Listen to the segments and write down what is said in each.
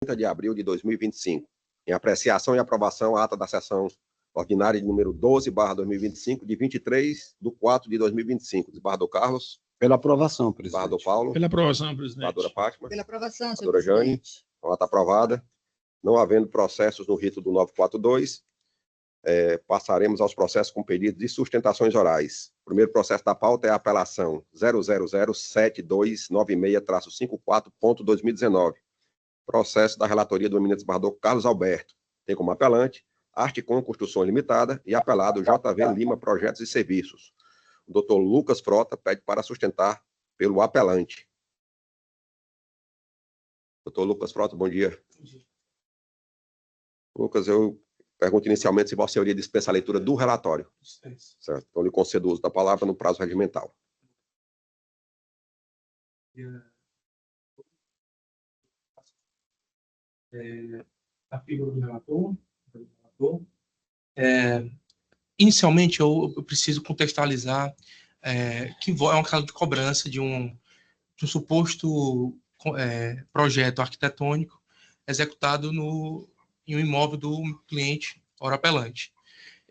30 de abril de 2025. Em apreciação e aprovação, a ata da sessão ordinária de número 12/2025, de 23/4/2025. Desembargador Carlos. Pela aprovação, presidente. Desembargador Paulo. Pela aprovação, presidente. Desembargadora Fátima. Pela aprovação, senhor Desembargadora Jane. presidente. A ata aprovada. Não havendo processos no rito do 942, passaremos aos processos com pedidos de sustentações orais. O primeiro processo da pauta é a apelação 0007296-54.2019. Processo da relatoria do eminente desembargador Carlos Alberto. Tem como apelante Articom Construção Limitada e apelado JV Lima Projetos e Serviços. O doutor Lucas Frota pede para sustentar pelo apelante. Doutor Lucas Frota, bom dia. Bom dia. Lucas, eu pergunto inicialmente se Vossa Senhoria dispensa a leitura do relatório. Dispensa. Certo. Então, lhe concedo o uso da palavra no prazo regimental. A figura do relator. Inicialmente, eu preciso contextualizar que é um caso de cobrança de um suposto projeto arquitetônico executado em um imóvel do cliente oro-apelante.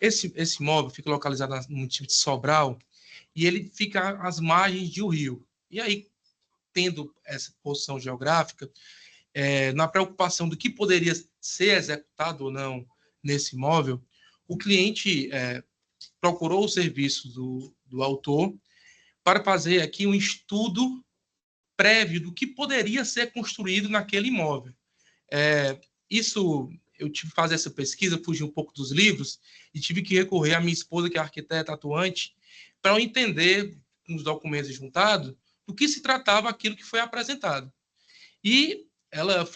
Esse imóvel fica localizado no município de Sobral e ele fica às margens de um rio. E aí, tendo essa posição geográfica, na preocupação do que poderia ser executado ou não nesse imóvel, o cliente procurou o serviço do autor para fazer aqui um estudo prévio do que poderia ser construído naquele imóvel. Eu tive que fazer essa pesquisa, fugi um pouco dos livros e tive que recorrer à minha esposa, que é arquiteta atuante, para eu entender, com os documentos juntados, do que se tratava aquilo que foi apresentado. E ela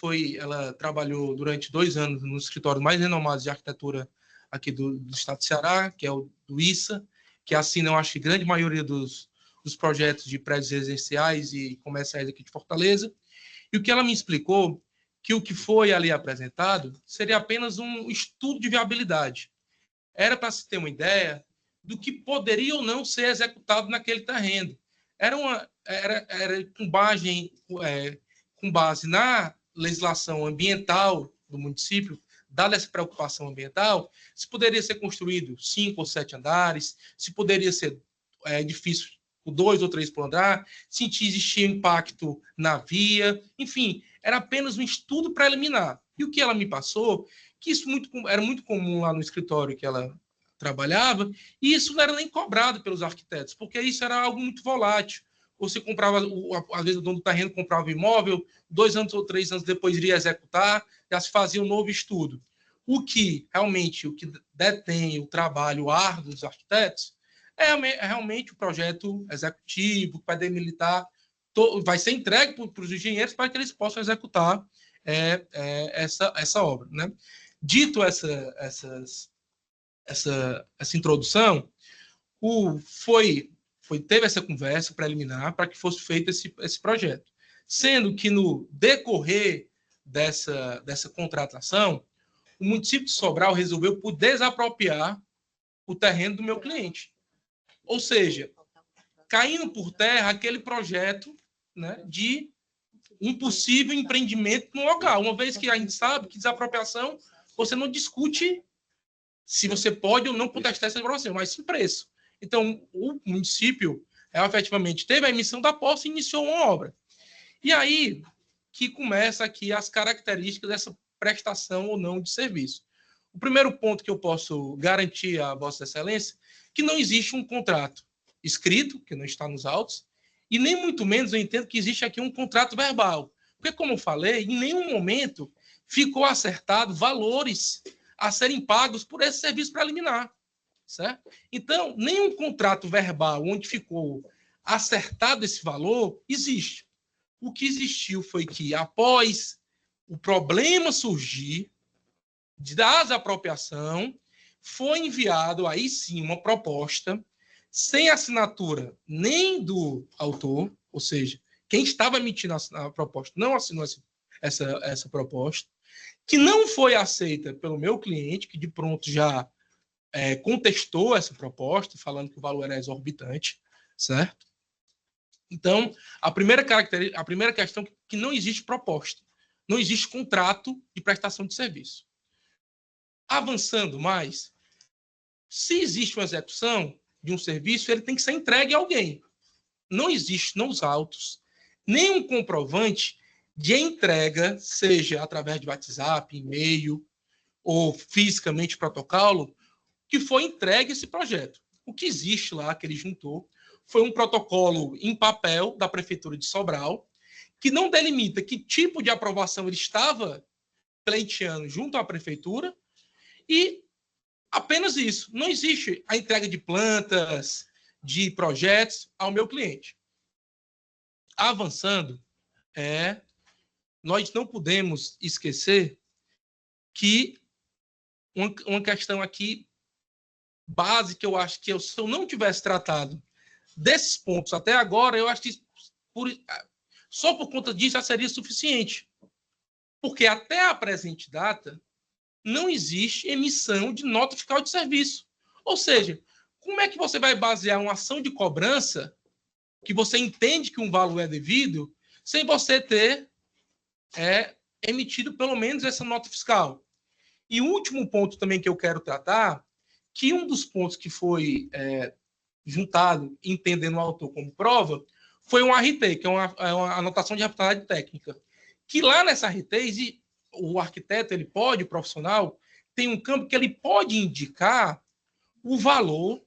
trabalhou durante 2 anos no escritório mais renomado de arquitetura aqui do estado de Ceará, que é o do ISA, que assina, eu acho que grande maioria dos projetos de prédios residenciais e comerciais aqui de Fortaleza. E o que ela me explicou, que o que foi ali apresentado seria apenas um estudo de viabilidade. Era para se ter uma ideia do que poderia ou não ser executado naquele terreno. Era com base na legislação ambiental do município, dada essa preocupação ambiental, se poderia ser construído 5 ou 7 andares, se poderia ser edifício com 2 ou 3 por andar, se existia impacto na via, enfim, era apenas um estudo preliminar. E o que ela me passou, que isso era muito comum lá no escritório que ela trabalhava, e isso não era nem cobrado pelos arquitetos, porque isso era algo muito volátil. Você comprava, às vezes o dono do terreno comprava o imóvel, 2 anos ou 3 anos depois iria executar, já se fazia um novo estudo. O que detém o trabalho árduo dos arquitetos é realmente o projeto executivo, que vai demilitar, vai ser entregue para os engenheiros para que eles possam executar essa obra, né? Dito essa introdução, teve essa conversa preliminar para que fosse feito esse projeto. Sendo que no decorrer dessa contratação, o município de Sobral resolveu por desapropriar o terreno do meu cliente. Ou seja, caindo por terra aquele projeto, né, de um possível empreendimento no local. Uma vez que a gente sabe que desapropriação, você não discute se você pode ou não contestar essa desapropriação, mas sim preço. Então, o município efetivamente teve a emissão da posse e iniciou uma obra. E aí que começa aqui as características dessa prestação ou não de serviço. O primeiro ponto que eu posso garantir a Vossa Excelência é que não existe um contrato escrito, que não está nos autos, e nem muito menos eu entendo que existe aqui um contrato verbal. Porque, como eu falei, em nenhum momento ficou acertado valores a serem pagos por esse serviço preliminar. Certo? Então, nenhum contrato verbal onde ficou acertado esse valor existe. O que existiu foi que, após o problema surgir da desapropriação, foi enviado aí sim uma proposta sem assinatura nem do autor, ou seja, quem estava emitindo a proposta não assinou essa proposta, que não foi aceita pelo meu cliente, que de pronto já contestou essa proposta, falando que o valor era exorbitante, certo? Então, a primeira questão é que não existe proposta. não existe contrato de prestação de serviço. Avançando mais, se existe uma execução de um serviço, ele tem que ser entregue a alguém. Não existe nos autos nenhum comprovante de entrega, seja através de WhatsApp, e-mail ou fisicamente protocolo, que foi entregue esse projeto. O que existe lá, que ele juntou, foi um protocolo em papel da Prefeitura de Sobral, que não delimita que tipo de aprovação ele estava pleiteando junto à Prefeitura, e apenas isso. Não existe a entrega de plantas, de projetos ao meu cliente. Avançando, nós não podemos esquecer que uma questão aqui básica, eu acho que se eu não tivesse tratado desses pontos até agora, eu acho que só por conta disso já seria suficiente. Porque até a presente data, não existe emissão de nota fiscal de serviço. Ou seja, como é que você vai basear uma ação de cobrança que você entende que um valor é devido, sem você ter emitido pelo menos essa nota fiscal? E o último ponto também que eu quero tratar, que um dos pontos que foi juntado, entendendo o autor como prova, foi um RT, que é uma anotação de responsabilidade técnica. Que lá nessa RT, o arquiteto, ele pode, o profissional, tem um campo que ele pode indicar o valor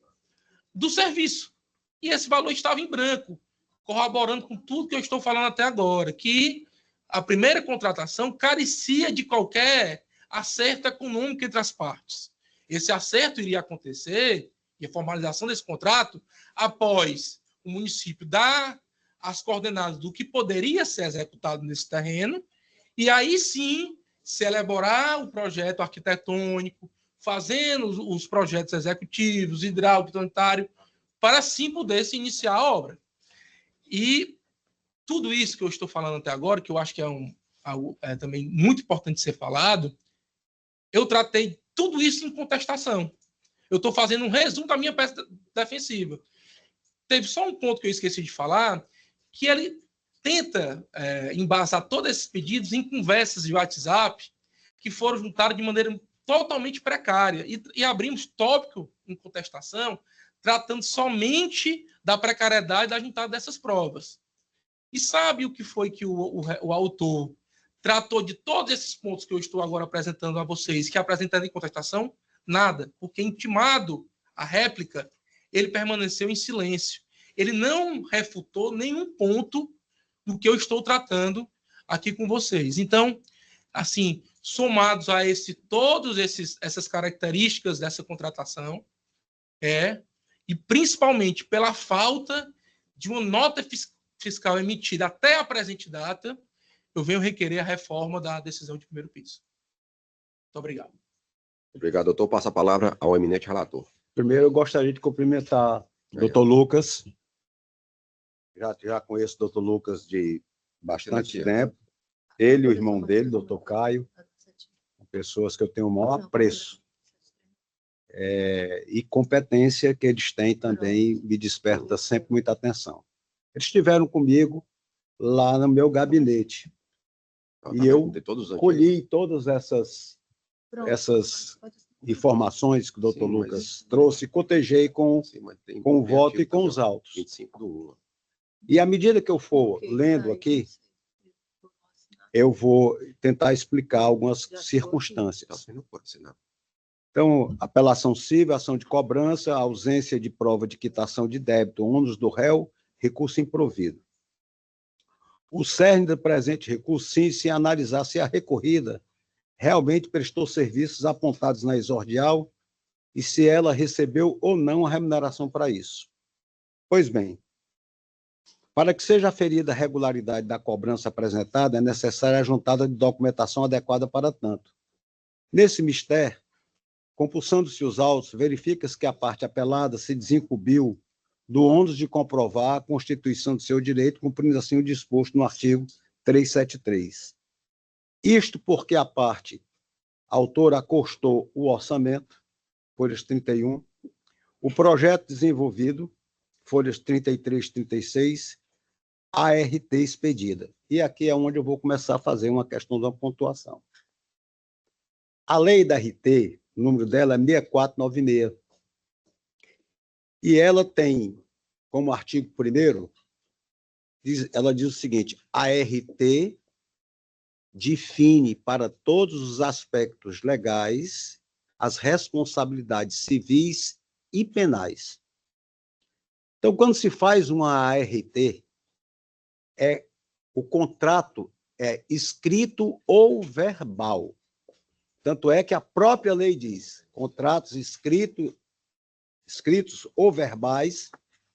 do serviço. E esse valor estava em branco, corroborando com tudo que eu estou falando até agora, que a primeira contratação carecia de qualquer acerto econômico entre as partes. Esse acerto iria acontecer, e a formalização desse contrato, após o município dar as coordenadas do que poderia ser executado nesse terreno, e aí sim se elaborar o projeto arquitetônico, fazendo os projetos executivos, hidráulico, sanitário, para assim poder se iniciar a obra. E tudo isso que eu estou falando até agora, que eu acho que é algo também muito importante ser falado, eu tratei tudo isso em contestação. Eu estou fazendo um resumo da minha peça defensiva. Teve só um ponto que eu esqueci de falar, que ele tenta embasar todos esses pedidos em conversas de WhatsApp que foram juntadas de maneira totalmente precária. E abrimos tópico em contestação, tratando somente da precariedade da juntada dessas provas. E sabe o que foi que o autor tratou de todos esses pontos que eu estou agora apresentando a vocês, que apresentaram em contestação? Nada, porque intimado a réplica, ele permaneceu em silêncio. Ele não refutou nenhum ponto do que eu estou tratando aqui com vocês. Então, assim, somados a todas essas características dessa contratação, e principalmente pela falta de uma nota fiscal emitida até a presente data, eu venho requerer a reforma da decisão de primeiro piso. Muito obrigado. Obrigado, doutor. Passo a palavra ao eminente relator. Primeiro, eu gostaria de cumprimentar o doutor Lucas. Já conheço o doutor Lucas de bastante tempo. Ele e o irmão dele, doutor Caio, pessoas que eu tenho o maior apreço. E competência que eles têm também me desperta sempre muita atenção. Eles estiveram comigo lá no meu gabinete. E eu colhi todas essas informações que o doutor Lucas trouxe e cotejei com o voto e com os autos. 25 do... E à medida que eu for lendo aqui, eu vou tentar explicar algumas circunstâncias. Então, apelação civil, ação de cobrança, ausência de prova de quitação de débito, ônus do réu, recurso improvido. O cerne do presente recurso, sim, se analisar se a recorrida realmente prestou serviços apontados na exordial e se ela recebeu ou não a remuneração para isso. Pois bem, para que seja aferida a regularidade da cobrança apresentada, é necessária a juntada de documentação adequada para tanto. Nesse mistério, compulsando-se os autos, verifica-se que a parte apelada se desincumbiu do ônus de comprovar a constituição de seu direito, cumprindo assim o disposto no artigo 373. Isto porque a parte autora acostou o orçamento, folhas 31, o projeto desenvolvido, folhas 33 e 36, a RT expedida. e aqui é onde eu vou começar a fazer uma questão da pontuação. A lei da RT, o número dela é 6496, e ela tem, como artigo 1º, ela diz o seguinte: a RT define para todos os aspectos legais as responsabilidades civis e penais. Então, quando se faz uma ART, o contrato é escrito ou verbal. Tanto é que a própria lei diz: contratos escritos ou verbais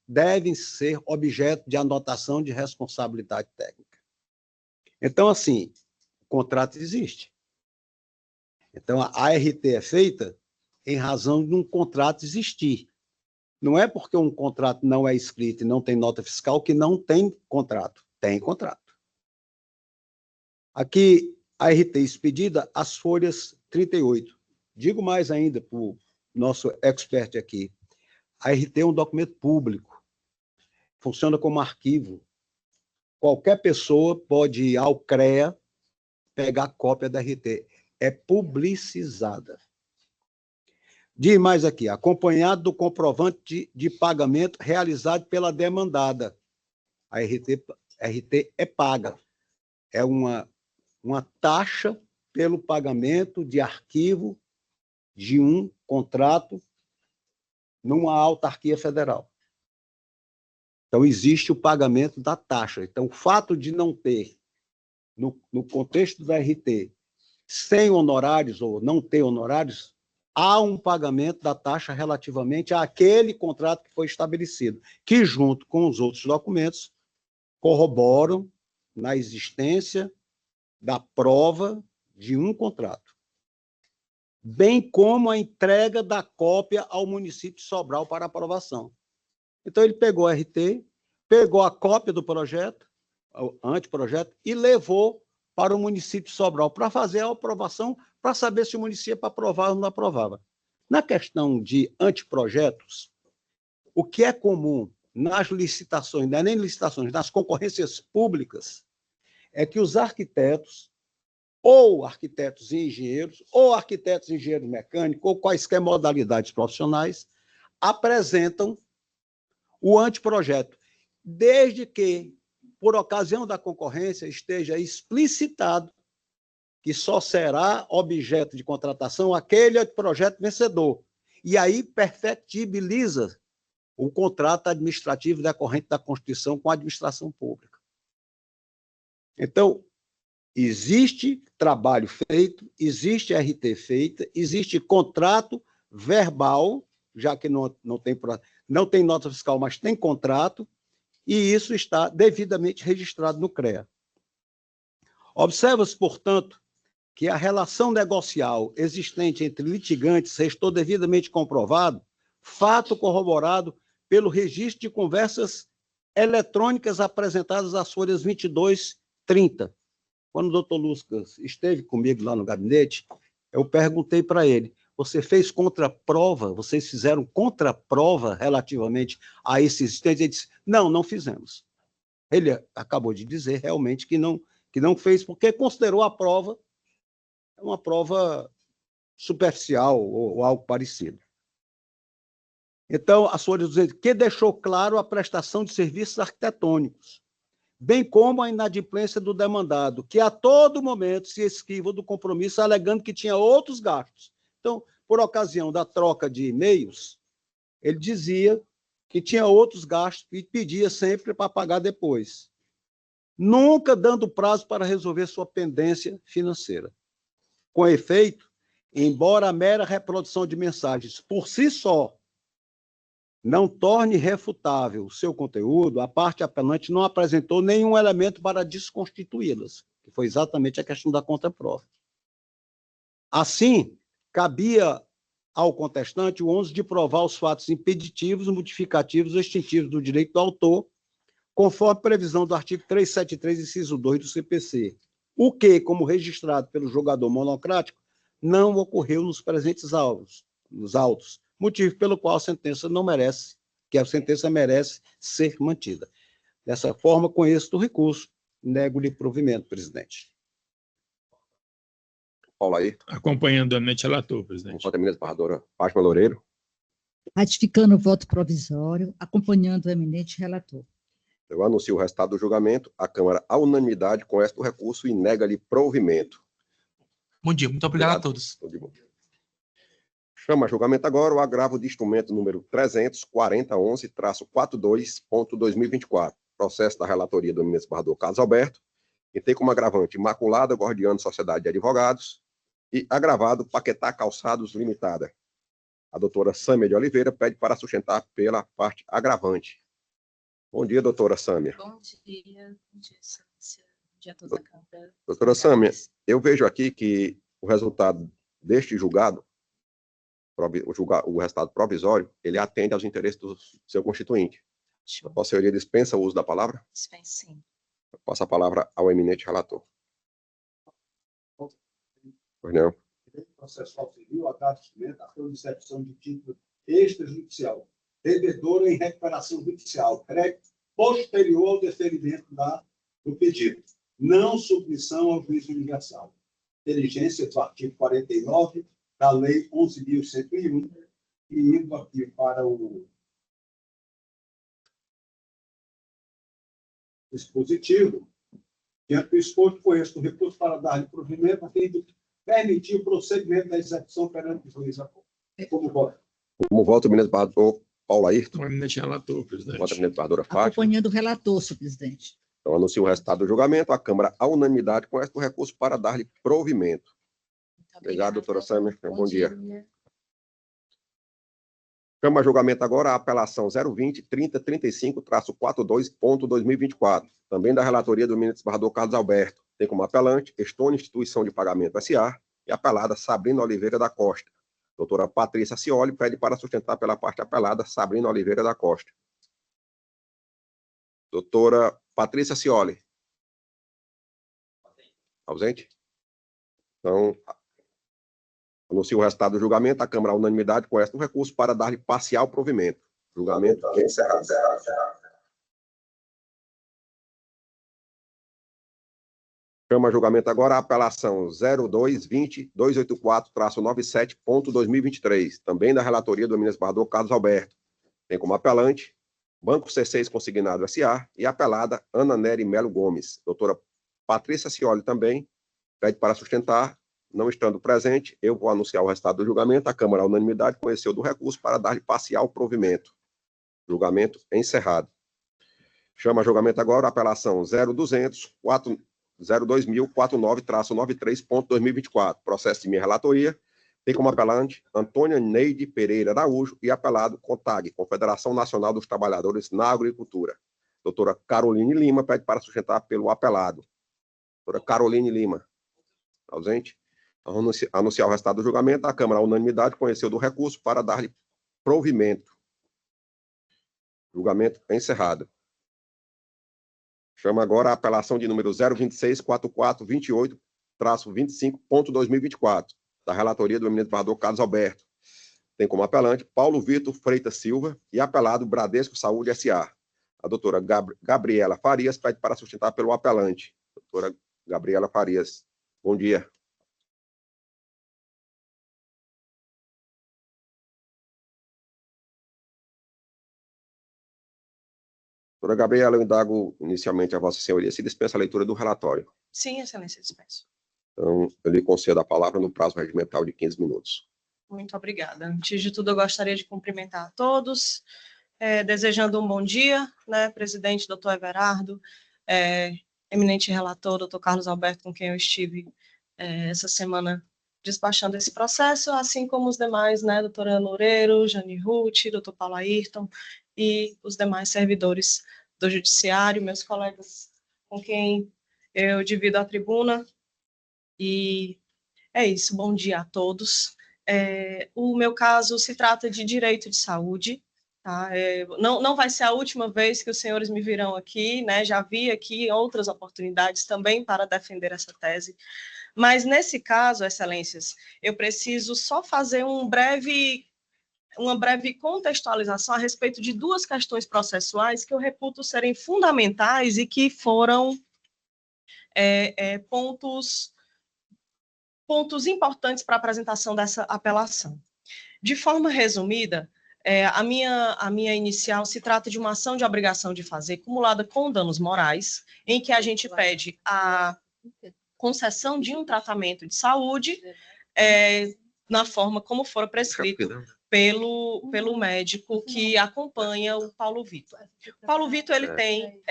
devem ser objeto de anotação de responsabilidade técnica. Então, assim, o contrato existe. Então, a ART é feita em razão de um contrato existir. Não é porque um contrato não é escrito e não tem nota fiscal que não tem contrato. Tem contrato. Aqui, a RT expedida, as folhas 38. Digo mais ainda para o nosso expert aqui. A RT é um documento público. Funciona como arquivo. Qualquer pessoa pode ir ao CREA, pegar cópia da RT. É publicizada. Diz mais aqui, acompanhado do comprovante de pagamento realizado pela demandada. A RT é paga. É uma taxa pelo pagamento de arquivo de um contrato numa autarquia federal. Então, existe o pagamento da taxa. Então, o fato de não ter, no contexto da RT, sem honorários ou não ter honorários, há um pagamento da taxa relativamente àquele contrato que foi estabelecido, que, junto com os outros documentos, corroboram na existência da prova de um contrato, bem como a entrega da cópia ao município de Sobral para aprovação. Então, ele pegou a RT, pegou a cópia do projeto, o anteprojeto, e levou para o município de Sobral para fazer a aprovação, para saber se o município aprovava ou não aprovava. Na questão de anteprojetos, o que é comum nas licitações, não é nem licitações, nas concorrências públicas, é que os arquitetos, ou arquitetos e engenheiros, ou arquitetos e engenheiros mecânicos, ou quaisquer modalidades profissionais, apresentam o anteprojeto, desde que, por ocasião da concorrência, esteja explicitado que só será objeto de contratação aquele projeto vencedor. E aí perfectibiliza o contrato administrativo decorrente da Constituição com a administração pública. Então, existe trabalho feito, existe RT feita, existe contrato verbal, já que não tem nota fiscal, mas tem contrato, e isso está devidamente registrado no CREA. Observa-se, portanto, que a relação negocial existente entre litigantes restou devidamente comprovado, fato corroborado pelo registro de conversas eletrônicas apresentadas às folhas 22, 30. Quando o doutor Lucas esteve comigo lá no gabinete, eu perguntei para ele: você fez contraprova? Vocês fizeram contraprova relativamente a esse existente? Ele disse: não fizemos. Ele acabou de dizer realmente que não fez, porque considerou a prova uma prova superficial ou algo parecido. Então, a folha 200, que deixou claro a prestação de serviços arquitetônicos, bem como a inadimplência do demandado, que a todo momento se esquiva do compromisso, alegando que tinha outros gastos. Então, por ocasião da troca de e-mails, ele dizia que tinha outros gastos e pedia sempre para pagar depois, nunca dando prazo para resolver sua pendência financeira. Com efeito, embora a mera reprodução de mensagens por si só não torne refutável o seu conteúdo, a parte apelante não apresentou nenhum elemento para desconstituí-las, que foi exatamente a questão da contraprova. Assim, cabia ao contestante o ônus de provar os fatos impeditivos, modificativos ou extintivos do direito do autor, conforme previsão do artigo 373, inciso 2 do CPC, o que, como registrado pelo julgador monocrático, não ocorreu nos presentes autos, motivo pelo qual a sentença merece ser mantida. Dessa forma, conheço do recurso nego-lhe provimento, presidente. Paula Ayrton. Acompanhando o eminente relator, presidente. Voto da eminente embargadora Fátima Loureiro. Ratificando o voto provisório, acompanhando o eminente relator. Eu anuncio o resultado do julgamento. A Câmara, à unanimidade, conhece o recurso e nega-lhe provimento. Bom dia, muito obrigado a todos. Tudo de bom. Chama a julgamento agora o agravo de instrumento número 34011-42.2024. Processo da relatoria do eminente embargador Carlos Alberto, que tem como agravante Imaculada Gordiano Sociedade de Advogados e agravado Paquetá Calçados Limitada. A doutora Sâmia de Oliveira pede para sustentar pela parte agravante. Bom dia, doutora Sâmia. Bom dia, Sâmia. Bom dia a toda a Câmara. Doutora Sâmia, eu vejo aqui que o resultado deste julgado, o resultado provisório, ele atende aos interesses do seu constituinte. A Vossa Senhoria dispensa o uso da palavra? Dispensa, sim. Eu passo a palavra ao eminente relator. Pois não. Processual civil, agravo de instrumento, ação de excepção de título extrajudicial, devedora em recuperação judicial, crédito posterior ao deferimento do pedido, não submissão ao juízo universal. Inteligência do artigo 49 da Lei 11.101, e indo aqui para o dispositivo, diante do exposto, conheço o recurso para dar-lhe provimento a fim de permitir o procedimento da execução perante o juiz. Como voto? Como voto o eminente embargador Paulo Ayrton. O eminente relator, presidente. Voto a eminente embargadora Fátima. Acompanhando o relator, senhor presidente. Então, anuncio o resultado do julgamento. A Câmara, à unanimidade, conhece o recurso para dar-lhe provimento. Obrigado, doutora Sâmia. Bom dia. Chama a julgamento agora a apelação 020-3035-42.2024, também da relatoria do eminente embargador Carlos Alberto. Tem como apelante Estônia Instituição de Pagamento S.A. e apelada Sabrina Oliveira da Costa. Doutora Patrícia Cioli pede para sustentar pela parte apelada Sabrina Oliveira da Costa. Doutora Patrícia Cioli. Ausente? Então, anuncio o resultado do julgamento. A Câmara, à unanimidade, conhece o recurso para dar-lhe parcial provimento. Julgamento encerrado. Chama a julgamento agora a apelação 0220-284-97.2023, também da relatoria do eminente embargador Carlos Alberto. Tem como apelante Banco C6 Consignado S.A. e apelada Ana Nery Melo Gomes. Doutora Patrícia Cioli também pede para sustentar. Não estando presente, eu vou anunciar o resultado do julgamento. A Câmara, à unanimidade, conheceu do recurso para dar-lhe parcial provimento. Julgamento encerrado. Chama a julgamento agora a apelação 02.049-93.2024. Processo de minha relatoria. Tem como apelante Antônia Neide Pereira Araújo e apelado CONTAG, Confederação Nacional dos Trabalhadores na Agricultura. Doutora Caroline Lima pede para sustentar pelo apelado. Doutora Caroline Lima. Ausente? Anunciar o resultado do julgamento. A Câmara, à unanimidade, conheceu do recurso para dar-lhe provimento. Julgamento encerrado. Chama agora a apelação de número 026-4428-25.2024, da relatoria do eminente embargador Carlos Alberto. Tem como apelante Paulo Vitor Freitas Silva e apelado Bradesco Saúde S.A. A doutora Gabriela Farias pede para sustentar pelo apelante. Doutora Gabriela Farias, bom dia. Doutora Gabriela, eu indago inicialmente a Vossa Senhoria se dispensa a leitura do relatório. Sim, excelência, dispenso. Então, eu lhe concedo a palavra no prazo regimental de 15 minutos. Muito obrigada. Antes de tudo, eu gostaria de cumprimentar a todos, desejando um bom dia, né, presidente, doutor Everardo, eminente relator, doutor Carlos Alberto, com quem eu estive essa semana despachando esse processo, assim como os demais, né, doutora Ana Loureiro, Jane Ruth, doutor Paulo Ayrton, e os demais servidores do Judiciário, meus colegas com quem eu divido a tribuna. E é isso, bom dia a todos. O meu caso se trata de direito de saúde, tá? Não vai ser a última vez que os senhores me virão aqui, né? Já vi aqui outras oportunidades também para defender essa tese, mas nesse caso, excelências, eu preciso só fazer uma breve contextualização a respeito de duas questões processuais que eu reputo serem fundamentais e que foram pontos importantes para a apresentação dessa apelação. De forma resumida, a minha inicial se trata de uma ação de obrigação de fazer cumulada com danos morais, em que a gente pede a concessão de um tratamento de saúde na forma como for prescrito pelo médico que acompanha o Paulo Vitor. O Paulo Vitor ele tem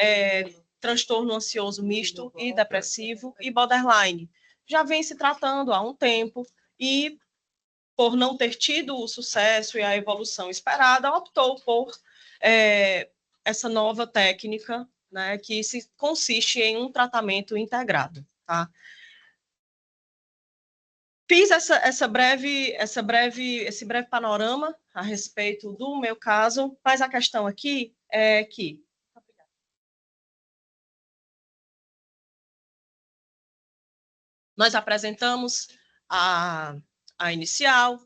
transtorno ansioso misto e depressivo e borderline. Já vem se tratando há um tempo e, por não ter tido o sucesso e a evolução esperada, optou por essa nova técnica, né, que consiste em um tratamento integrado. Tá? Fiz esse breve panorama a respeito do meu caso, mas a questão aqui é que nós apresentamos a inicial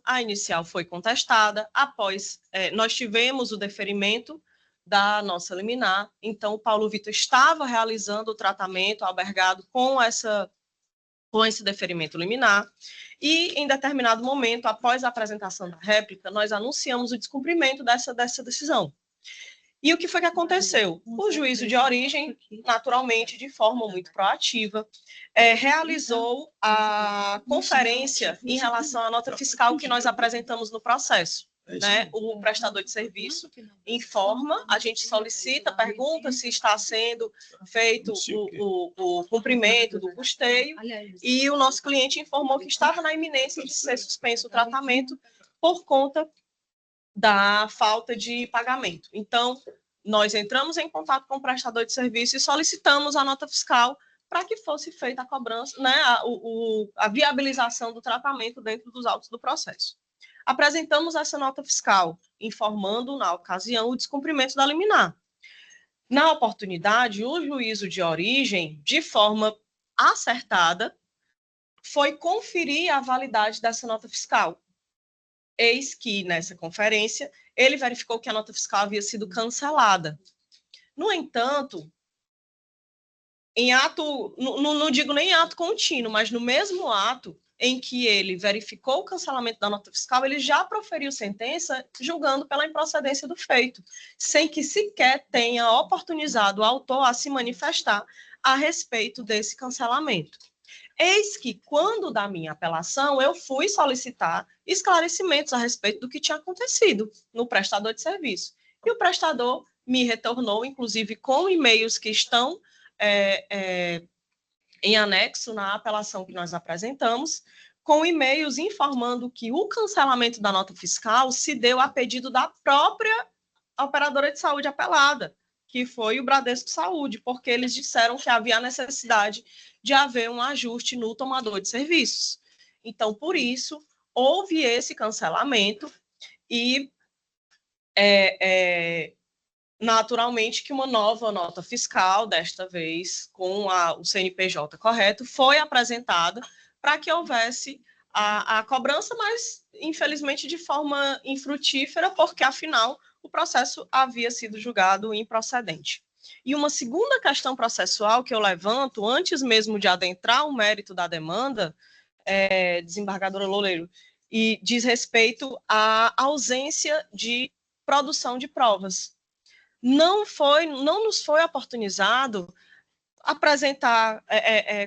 foi contestada, após nós tivemos o deferimento da nossa liminar, então o Paulo Vitor estava realizando o tratamento albergado com esse deferimento liminar, e em determinado momento, após a apresentação da réplica, nós anunciamos o descumprimento dessa decisão. E o que foi que aconteceu? O juízo de origem, naturalmente, de forma muito proativa, realizou a conferência em relação à nota fiscal que nós apresentamos no processo. Né? O prestador de serviço informa, a gente solicita, pergunta se está sendo feito o cumprimento do custeio, e o nosso cliente informou que estava na iminência de ser suspenso o tratamento por conta da falta de pagamento. Então, nós entramos em contato com o prestador de serviço e solicitamos a nota fiscal para que fosse feita a cobrança, né, a viabilização do tratamento dentro dos autos do processo. Apresentamos essa nota fiscal, informando, na ocasião, o descumprimento da liminar. Na oportunidade, o juízo de origem, de forma acertada, foi conferir a validade dessa nota fiscal. Eis que, nessa conferência, ele verificou que a nota fiscal havia sido cancelada. No entanto, em ato, não digo nem ato contínuo, mas no mesmo ato em que ele verificou o cancelamento da nota fiscal, ele já proferiu sentença julgando pela improcedência do feito, sem que sequer tenha oportunizado o autor a se manifestar a respeito desse cancelamento. Eis que, quando da minha apelação, eu fui solicitar esclarecimentos a respeito do que tinha acontecido no prestador de serviço. E o prestador me retornou, inclusive, com e-mails que estão em anexo na apelação que nós apresentamos, com e-mails informando que o cancelamento da nota fiscal se deu a pedido da própria operadora de saúde apelada, que foi o Bradesco Saúde, porque eles disseram que havia a necessidade de haver um ajuste no tomador de serviços. Então, por isso, houve esse cancelamento e, naturalmente, que uma nova nota fiscal, desta vez com o CNPJ correto, foi apresentada para que houvesse a cobrança, mas, infelizmente, de forma infrutífera, porque, afinal, o processo havia sido julgado improcedente. E uma segunda questão processual que eu levanto, antes mesmo de adentrar o mérito da demanda, desembargadora Loureiro, e diz respeito à ausência de produção de provas. Não nos foi oportunizado apresentar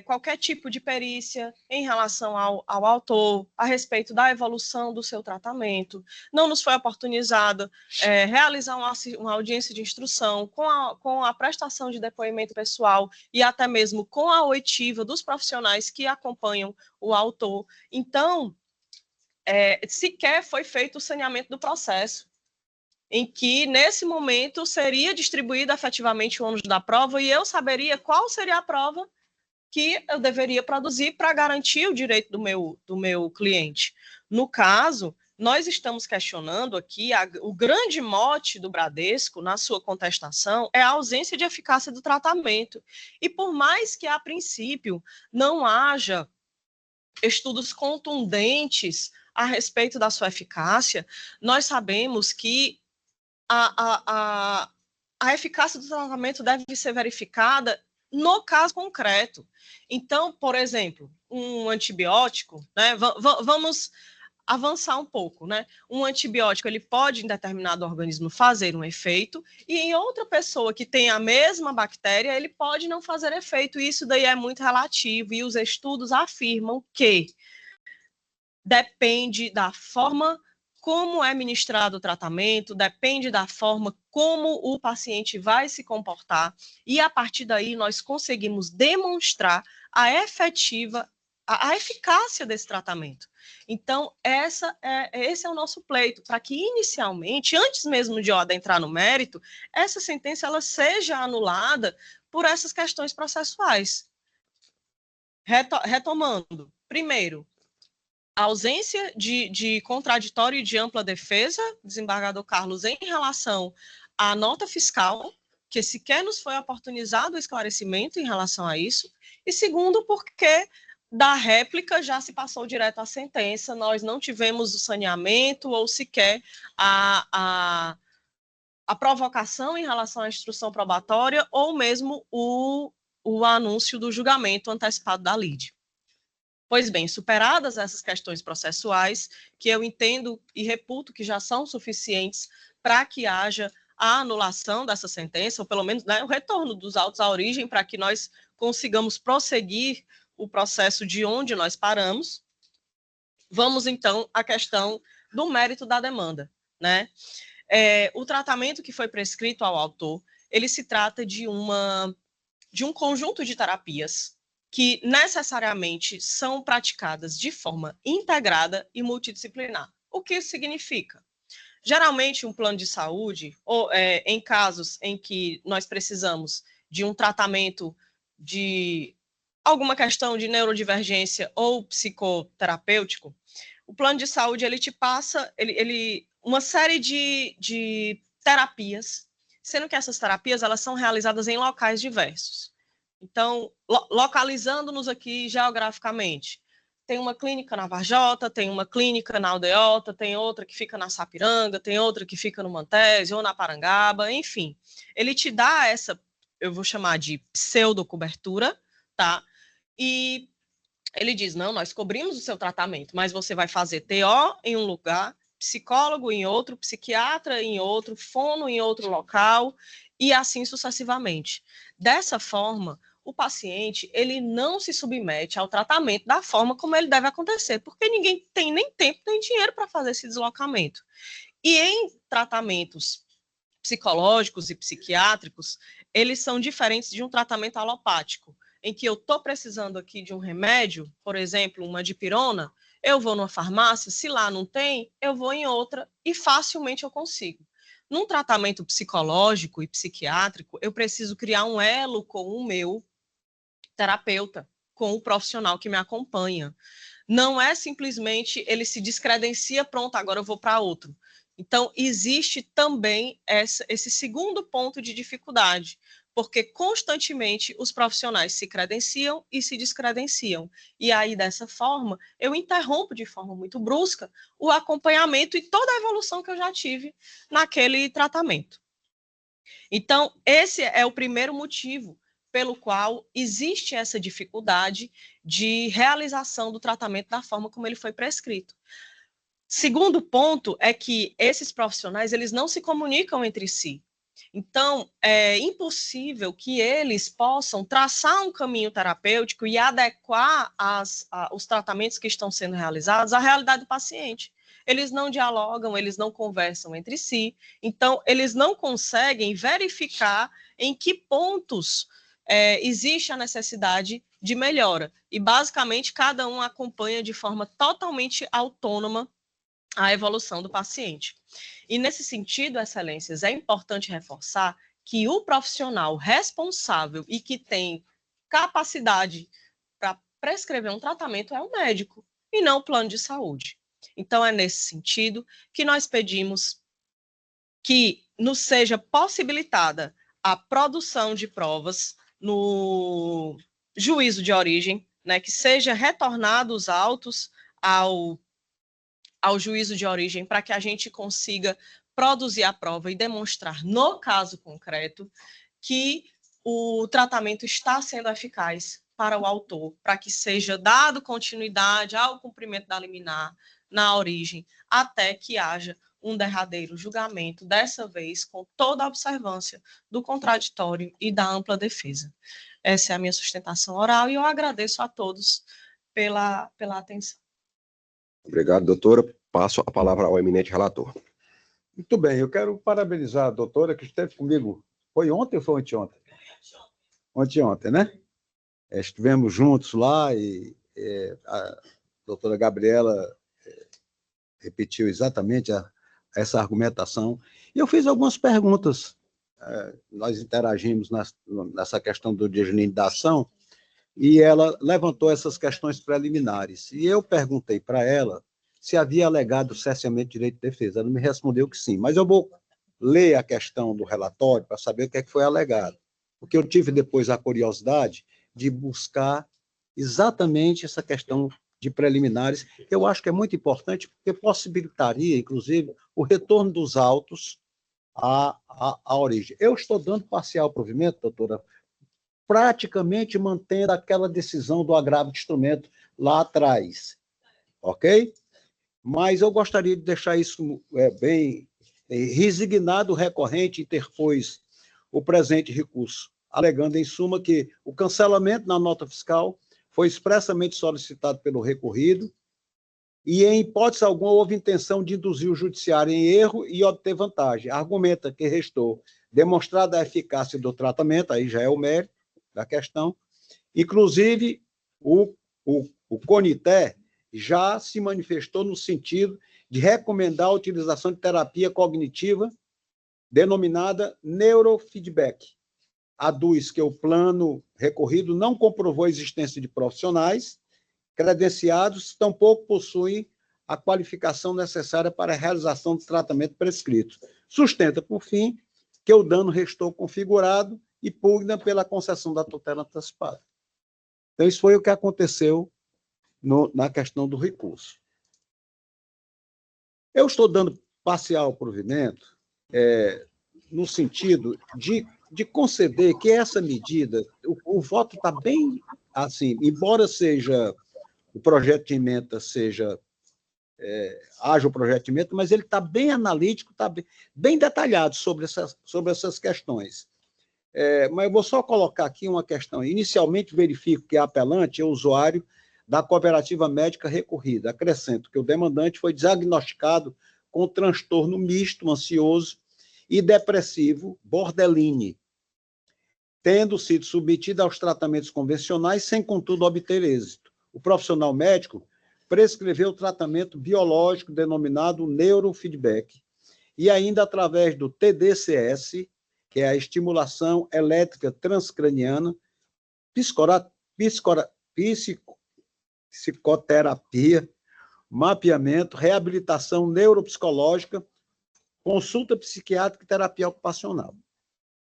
qualquer tipo de perícia em relação ao autor, a respeito da evolução do seu tratamento. Não nos foi oportunizado realizar uma audiência de instrução com a prestação de depoimento pessoal e até mesmo com a oitiva dos profissionais que acompanham o autor. Então, sequer foi feito o saneamento do processo, em que, nesse momento, seria distribuído efetivamente o ônus da prova e eu saberia qual seria a prova que eu deveria produzir para garantir o direito do meu cliente. No caso, nós estamos questionando aqui, o grande mote do Bradesco, na sua contestação, é a ausência de eficácia do tratamento. E por mais que, a princípio, não haja estudos contundentes a respeito da sua eficácia, nós sabemos que a eficácia do tratamento deve ser verificada no caso concreto. Então, por exemplo, um antibiótico, né? Vamos avançar um pouco, né? Um antibiótico, ele pode, em determinado organismo, fazer um efeito, e em outra pessoa que tem a mesma bactéria, ele pode não fazer efeito. Isso daí é muito relativo, e os estudos afirmam que depende da forma como é ministrado o tratamento, depende da forma como o paciente vai se comportar, e a partir daí nós conseguimos demonstrar a eficácia desse tratamento. Então, esse é o nosso pleito, para que inicialmente, antes mesmo de adentrar no mérito, essa sentença ela seja anulada por essas questões processuais. Retomando, primeiro, a ausência de contraditório e de ampla defesa, desembargador Carlos, em relação à nota fiscal, que sequer nos foi oportunizado o esclarecimento em relação a isso, e segundo, porque da réplica já se passou direto à sentença, nós não tivemos o saneamento ou sequer a provocação em relação à instrução probatória ou mesmo o anúncio do julgamento antecipado da lide. Pois bem, superadas essas questões processuais, que eu entendo e reputo que já são suficientes para que haja a anulação dessa sentença, ou pelo menos, né, o retorno dos autos à origem, para que nós consigamos prosseguir o processo de onde nós paramos, vamos então à questão do mérito da demanda, né? O tratamento que foi prescrito ao autor, ele se trata de um conjunto de terapias que necessariamente são praticadas de forma integrada e multidisciplinar. O que isso significa? Geralmente, um plano de saúde, ou em casos em que nós precisamos de um tratamento de alguma questão de neurodivergência ou psicoterapêutico, o plano de saúde ele te passa uma série de terapias, sendo que essas terapias elas são realizadas em locais diversos. Então, localizando-nos aqui geograficamente, tem uma clínica na Varjota, tem uma clínica na Aldeota, tem outra que fica na Sapiranga, tem outra que fica no Mantese ou na Parangaba, enfim. Ele te dá essa, eu vou chamar de pseudocobertura, tá? E ele diz, não, nós cobrimos o seu tratamento, mas você vai fazer TO em um lugar, psicólogo em outro, psiquiatra em outro, fono em outro local, e assim sucessivamente. Dessa forma, o paciente ele não se submete ao tratamento da forma como ele deve acontecer, porque ninguém tem nem tempo nem dinheiro para fazer esse deslocamento. E em tratamentos psicológicos e psiquiátricos, eles são diferentes de um tratamento alopático, em que eu estou precisando aqui de um remédio, por exemplo, uma dipirona, eu vou numa farmácia, se lá não tem, eu vou em outra e facilmente eu consigo. Num tratamento psicológico e psiquiátrico, eu preciso criar um elo com o meu terapeuta, com o profissional que me acompanha. Não é simplesmente ele se descredencia, pronto, agora eu vou para outro. Então, existe também esse segundo ponto de dificuldade, porque constantemente os profissionais se credenciam e se descredenciam. E aí, dessa forma, eu interrompo de forma muito brusca o acompanhamento e toda a evolução que eu já tive naquele tratamento. Então, esse é o primeiro motivo pelo qual existe essa dificuldade de realização do tratamento da forma como ele foi prescrito. Segundo ponto é que esses profissionais, eles não se comunicam entre si. Então, é impossível que eles possam traçar um caminho terapêutico e adequar os tratamentos que estão sendo realizados à realidade do paciente. Eles não dialogam, eles não conversam entre si, então, eles não conseguem verificar em que pontos existe a necessidade de melhora. E, basicamente, cada um acompanha de forma totalmente autônoma a evolução do paciente. E, nesse sentido, excelências, é importante reforçar que o profissional responsável e que tem capacidade para prescrever um tratamento é o médico, e não o plano de saúde. Então, é nesse sentido que nós pedimos que nos seja possibilitada a produção de provas no juízo de origem, né, que seja retornados os autos ao juízo de origem para que a gente consiga produzir a prova e demonstrar no caso concreto que o tratamento está sendo eficaz para o autor, para que seja dado continuidade ao cumprimento da liminar na origem, até que haja um derradeiro julgamento, dessa vez com toda a observância do contraditório e da ampla defesa. Essa é a minha sustentação oral e eu agradeço a todos pela atenção. Obrigado, doutora. Passo a palavra ao eminente relator. Muito bem, eu quero parabenizar a doutora que esteve comigo. Foi ontem ou foi anteontem? Ontem, né? Estivemos juntos lá e a doutora Gabriela repetiu exatamente essa argumentação. E eu fiz algumas perguntas. Nós interagimos nessa questão do desnível da ação e ela levantou essas questões preliminares. E eu perguntei para ela se havia alegado cerceamento de direito de defesa. Ela me respondeu que sim, mas eu vou ler a questão do relatório para saber o que é que foi alegado. Porque eu tive depois a curiosidade de buscar exatamente essa questão de preliminares, que eu acho que é muito importante, porque possibilitaria, inclusive, o retorno dos autos à origem. Eu estou dando parcial provimento, doutora, praticamente mantendo aquela decisão do agravo de instrumento lá atrás, ok? Mas eu gostaria de deixar isso bem resignado. O recorrente interpôs o presente recurso, alegando, em suma, que o cancelamento na nota fiscal foi expressamente solicitado pelo recorrido e, em hipótese alguma, houve intenção de induzir o judiciário em erro e obter vantagem. Argumenta que restou demonstrada a eficácia do tratamento, aí já é o mérito da questão. Inclusive, o CONITE já se manifestou no sentido de recomendar a utilização de terapia cognitiva denominada neurofeedback. Aduz que o plano recorrido não comprovou a existência de profissionais credenciados, tampouco possuem a qualificação necessária para a realização do tratamento prescrito. Sustenta, por fim, que o dano restou configurado e pugna pela concessão da tutela antecipada. Então, isso foi o que aconteceu na questão do recurso. Eu estou dando parcial provimento no sentido de conceder que essa medida, o voto está bem assim, embora seja o projeto de emenda haja o projeto de emenda, mas ele está bem analítico, está bem detalhado sobre essas questões. Mas eu vou só colocar aqui uma questão. Inicialmente, verifico que a apelante é usuário da cooperativa médica recorrida. Acrescento que o demandante foi diagnosticado com transtorno misto, ansioso e depressivo, borderline, tendo sido submetido aos tratamentos convencionais, sem, contudo, obter êxito. O profissional médico prescreveu o tratamento biológico denominado neurofeedback e ainda através do TDCS, que é a estimulação elétrica transcraniana, psicoterapia, mapeamento, reabilitação neuropsicológica, consulta psiquiátrica e terapia ocupacional.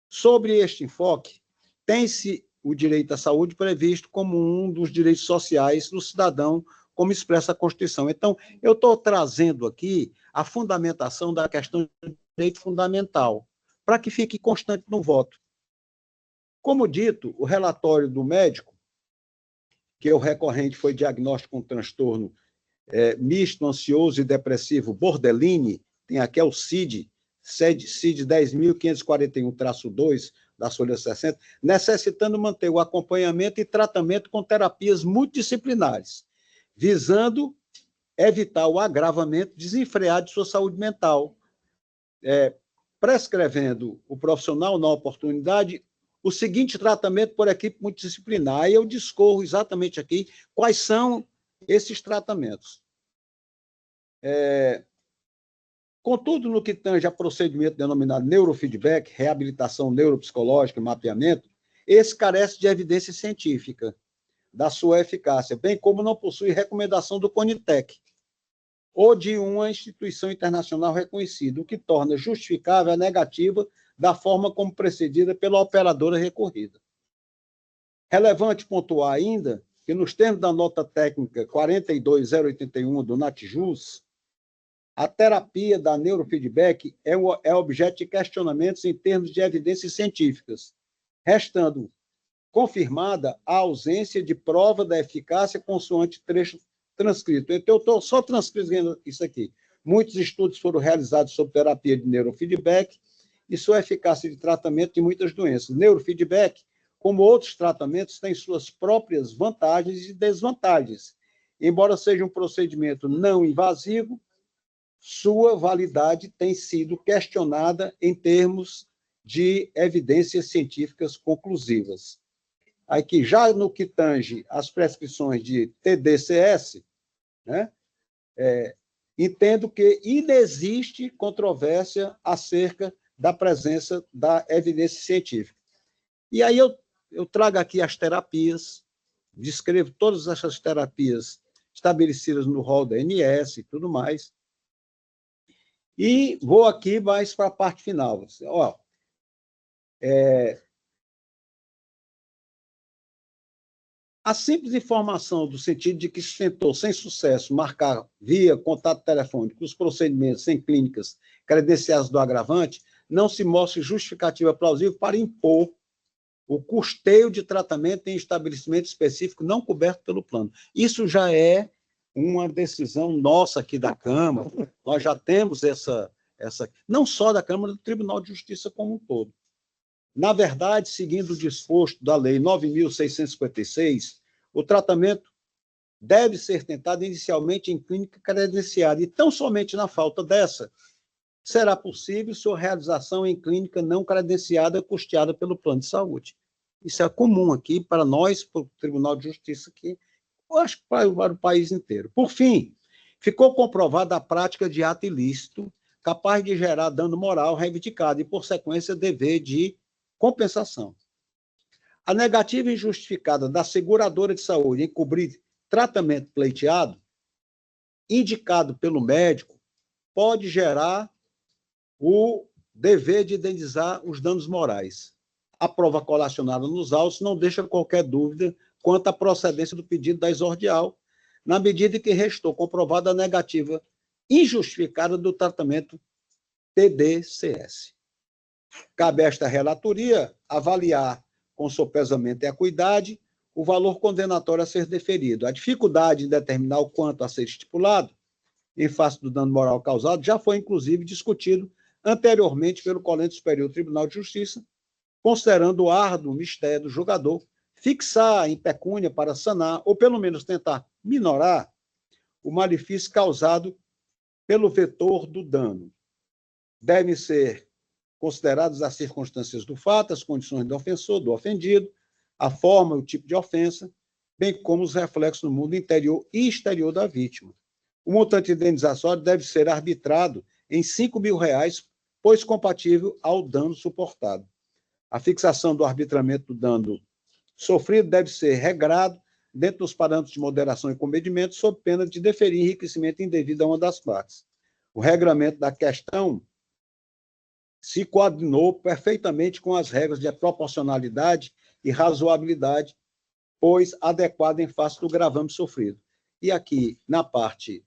Sobre este enfoque, tem-se o direito à saúde previsto como um dos direitos sociais do cidadão, como expressa a Constituição. Então, eu estou trazendo aqui a fundamentação da questão do direito fundamental, para que fique constante no voto. Como dito, o relatório do médico, que o recorrente foi diagnóstico com transtorno misto, ansioso e depressivo borderline, tem aqui o CID 10.541-2 da folha 60, necessitando manter o acompanhamento e tratamento com terapias multidisciplinares, visando evitar o agravamento desenfreado de sua saúde mental, prescrevendo o profissional na oportunidade o seguinte tratamento por equipe multidisciplinar. Aí eu discorro exatamente aqui quais são esses tratamentos. Contudo, no que tange a procedimento denominado neurofeedback, reabilitação neuropsicológica e mapeamento, esse carece de evidência científica da sua eficácia, bem como não possui recomendação do CONITEC ou de uma instituição internacional reconhecida, o que torna justificável a negativa da forma como precedida pela operadora recorrida. Relevante pontuar ainda que, nos termos da nota técnica 42081 do NATJUS, a terapia da neurofeedback é objeto de questionamentos em termos de evidências científicas, restando confirmada a ausência de prova da eficácia consoante trecho transcrito. Então, eu estou só transcrevendo isso aqui. Muitos estudos foram realizados sobre terapia de neurofeedback e sua eficácia de tratamento de muitas doenças. Neurofeedback, como outros tratamentos, tem suas próprias vantagens e desvantagens. Embora seja um procedimento não invasivo, sua validade tem sido questionada em termos de evidências científicas conclusivas. Aqui, já no que tange as prescrições de TDCS, né, entendo que inexiste controvérsia acerca da presença da evidência científica. E aí eu trago aqui as terapias, descrevo todas essas terapias estabelecidas no rol da ANS e tudo mais, e vou aqui mais para a parte final. A simples informação do sentido de que se tentou, sem sucesso, marcar via contato telefônico os procedimentos em clínicas credenciadas do agravante, não se mostra justificativa plausível para impor o custeio de tratamento em estabelecimento específico não coberto pelo plano. Isso já é uma decisão nossa aqui da Câmara. Nós já temos essa não só da Câmara, do Tribunal de Justiça como um todo. Na verdade, seguindo o disposto da Lei 9.656, o tratamento deve ser tentado inicialmente em clínica credenciada, e tão somente na falta dessa, será possível sua realização em clínica não credenciada, custeada pelo plano de saúde. Isso é comum aqui para nós, para o Tribunal de Justiça, aqui, eu acho que para o país inteiro. Por fim, ficou comprovada a prática de ato ilícito, capaz de gerar dano moral reivindicado e, por sequência, dever de compensação. A negativa injustificada da seguradora de saúde em cobrir tratamento pleiteado, indicado pelo médico, pode gerar o dever de indenizar os danos morais. A prova colacionada nos autos não deixa qualquer dúvida quanto à procedência do pedido da exordial, na medida em que restou comprovada a negativa injustificada do tratamento TDCS. Cabe a esta relatoria avaliar com sopesamento e acuidade o valor condenatório a ser deferido. A dificuldade em determinar o quanto a ser estipulado em face do dano moral causado já foi, inclusive, discutido anteriormente pelo Colégio Superior do Tribunal de Justiça, considerando o árduo mistério do julgador fixar em pecúnia para sanar, ou pelo menos tentar minorar, o malefício causado pelo vetor do dano. Devem ser consideradas as circunstâncias do fato, as condições do ofensor, do ofendido, a forma e o tipo de ofensa, bem como os reflexos no mundo interior e exterior da vítima. O montante indenizatório deve ser arbitrado em R$5.000, pois compatível ao dano suportado. A fixação do arbitramento do dano sofrido deve ser regrado dentro dos parâmetros de moderação e comedimento, sob pena de deferir enriquecimento indevido a uma das partes. O regramento da questão se coordenou perfeitamente com as regras de proporcionalidade e razoabilidade, pois adequado em face do gravame sofrido. E aqui, na parte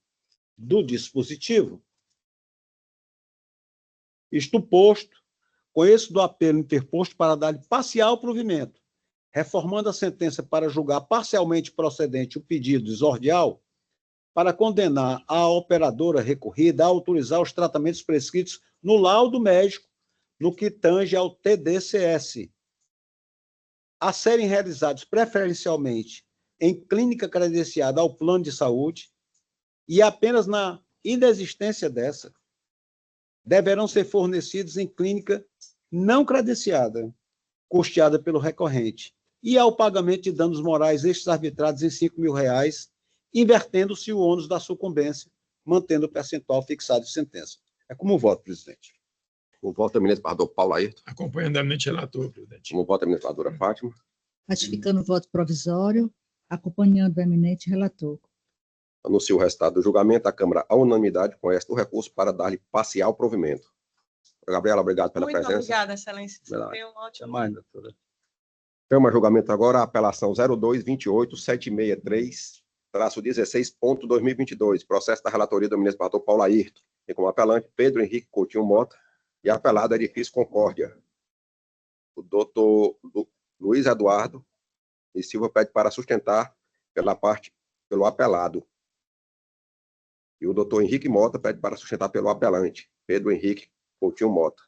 do dispositivo, isto posto, conheço do apelo interposto para dar parcial provimento, reformando a sentença para julgar parcialmente procedente o pedido exordial, para condenar a operadora recorrida a autorizar os tratamentos prescritos no laudo médico, no que tange ao TDCS, a serem realizados preferencialmente em clínica credenciada ao plano de saúde, e apenas na inexistência dessa, deverão ser fornecidos em clínica não credenciada, custeada pelo recorrente, e ao pagamento de danos morais estes arbitrados em R$5.000, invertendo-se o ônus da sucumbência, mantendo o percentual fixado de sentença. É como voto, presidente. Como voto, a ministra senador Paulo Ayrton. Acompanhando a eminente relator, presidente. Como voto, a ministra senadora Fátima. Ratificando o voto provisório, acompanhando o eminente relator. Anuncio o resultado do julgamento. A Câmara, à unanimidade, conhece o recurso para dar-lhe parcial provimento. Gabriela, obrigado pela presença. Muito obrigada, excelência. Foi um ótimo. Mais, doutora. Câmara, julgamento agora, a apelação 02-28-763-16.2022, processo da relatoria do ministro senador Paulo Ayrton, e como apelante Pedro Henrique Coutinho Mota, e apelado Edifício Concórdia. O doutor Luiz Eduardo e Silva pede para sustentar pelo apelado. E o doutor Henrique Mota pede para sustentar pelo apelante, Pedro Henrique Coutinho Mota.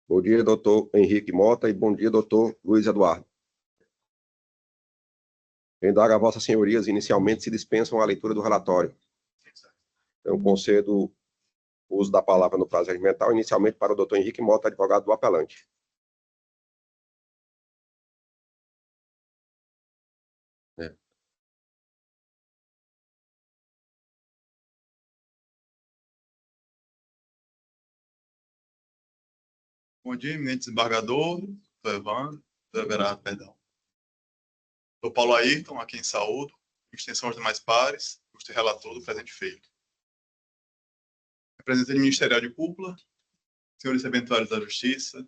Bom dia, doutor Henrique Mota, e bom dia, doutor Luiz Eduardo. Indago a vossas senhorias, inicialmente se dispensam a leitura do relatório. Então, concedo o uso da palavra no prazo regimental, inicialmente para o doutor Henrique Mota, advogado do apelante. Bom dia, eminente desembargador, doutor Evandro, doutor Everardo, perdão. Doutor Paulo Ayrton, a quem saúdo, em extensão aos demais pares, o relator do presente feito. Representante ministerial de cúpula, senhores serventuários da Justiça,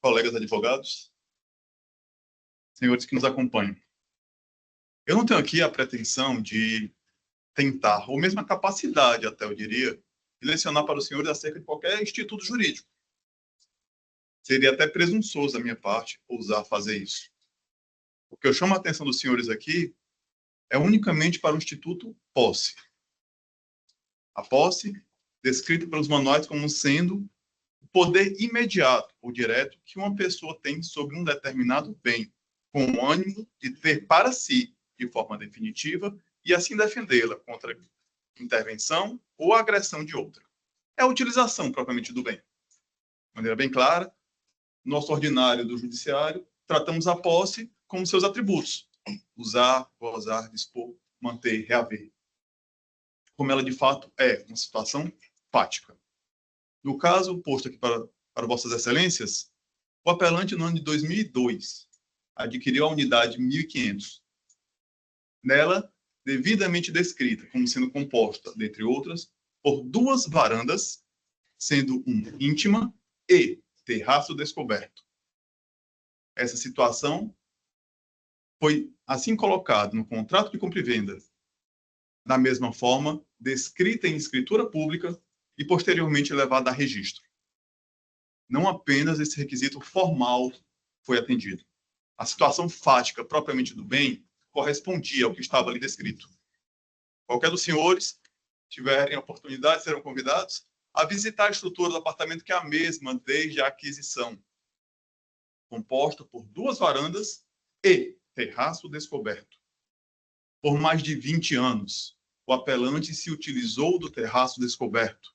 colegas advogados, senhores que nos acompanham. Eu não tenho aqui a pretensão de tentar, ou mesmo a capacidade, até eu diria, de lecionar para os senhores acerca de qualquer instituto jurídico. Seria até presunçoso da minha parte ousar fazer isso. O que eu chamo a atenção dos senhores aqui é unicamente para o Instituto Posse. A posse, descrita pelos manuais como sendo o poder imediato ou direto que uma pessoa tem sobre um determinado bem, com o ânimo de ter para si, de forma definitiva, e assim defendê-la contra intervenção ou agressão de outra. É a utilização propriamente do bem. De maneira bem clara, nosso ordinário do judiciário, tratamos a posse como seus atributos: usar, gozar, dispor, manter, reaver. Como ela de fato é uma situação fática. No caso posto aqui para Vossas Excelências, o apelante no ano de 2002 adquiriu a unidade 1500. Nela, devidamente descrita como sendo composta, dentre outras, por 2 varandas, sendo uma íntima e terraço descoberto. Essa situação foi assim colocada no contrato de compra e venda, da mesma forma, descrita em escritura pública e posteriormente levada a registro. Não apenas esse requisito formal foi atendido. A situação fática propriamente do bem correspondia ao que estava ali descrito. Qualquer dos senhores tiverem a oportunidade, serão convidados a visitar a estrutura do apartamento, que é a mesma desde a aquisição, composta por 2 varandas e terraço descoberto. Por mais de 20 anos, o apelante se utilizou do terraço descoberto.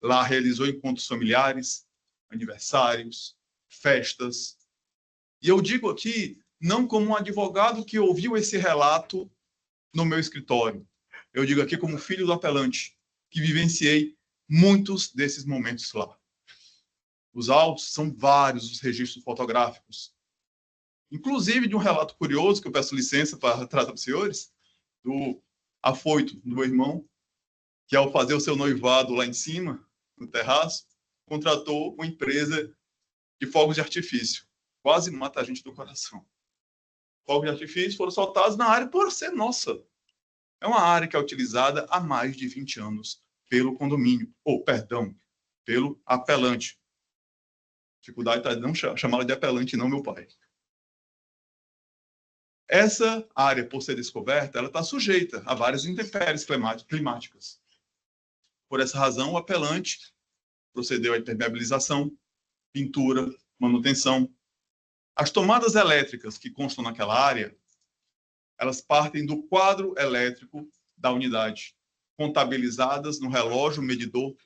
Lá realizou encontros familiares, aniversários, festas. E eu digo aqui, não como um advogado que ouviu esse relato no meu escritório. Eu digo aqui como filho do apelante, que vivenciei muitos desses momentos lá. Os autos são vários, os registros fotográficos. Inclusive de um relato curioso, que eu peço licença para tratar para os senhores, do afoito do meu irmão, que ao fazer o seu noivado lá em cima, no terraço, contratou uma empresa de fogos de artifício. Quase mata a gente do coração. Fogos de artifício foram soltados na área por ser nossa. É uma área que é utilizada há mais de 20 anos pelo condomínio, pelo apelante. Dificuldade está não chamá-la de apelante, não, meu pai. Essa área, por ser descoberta, ela está sujeita a várias intempéries climáticas. Por essa razão, o apelante procedeu à impermeabilização, pintura, manutenção. As tomadas elétricas que constam naquela área, elas partem do quadro elétrico da unidade, contabilizadas no relógio medidor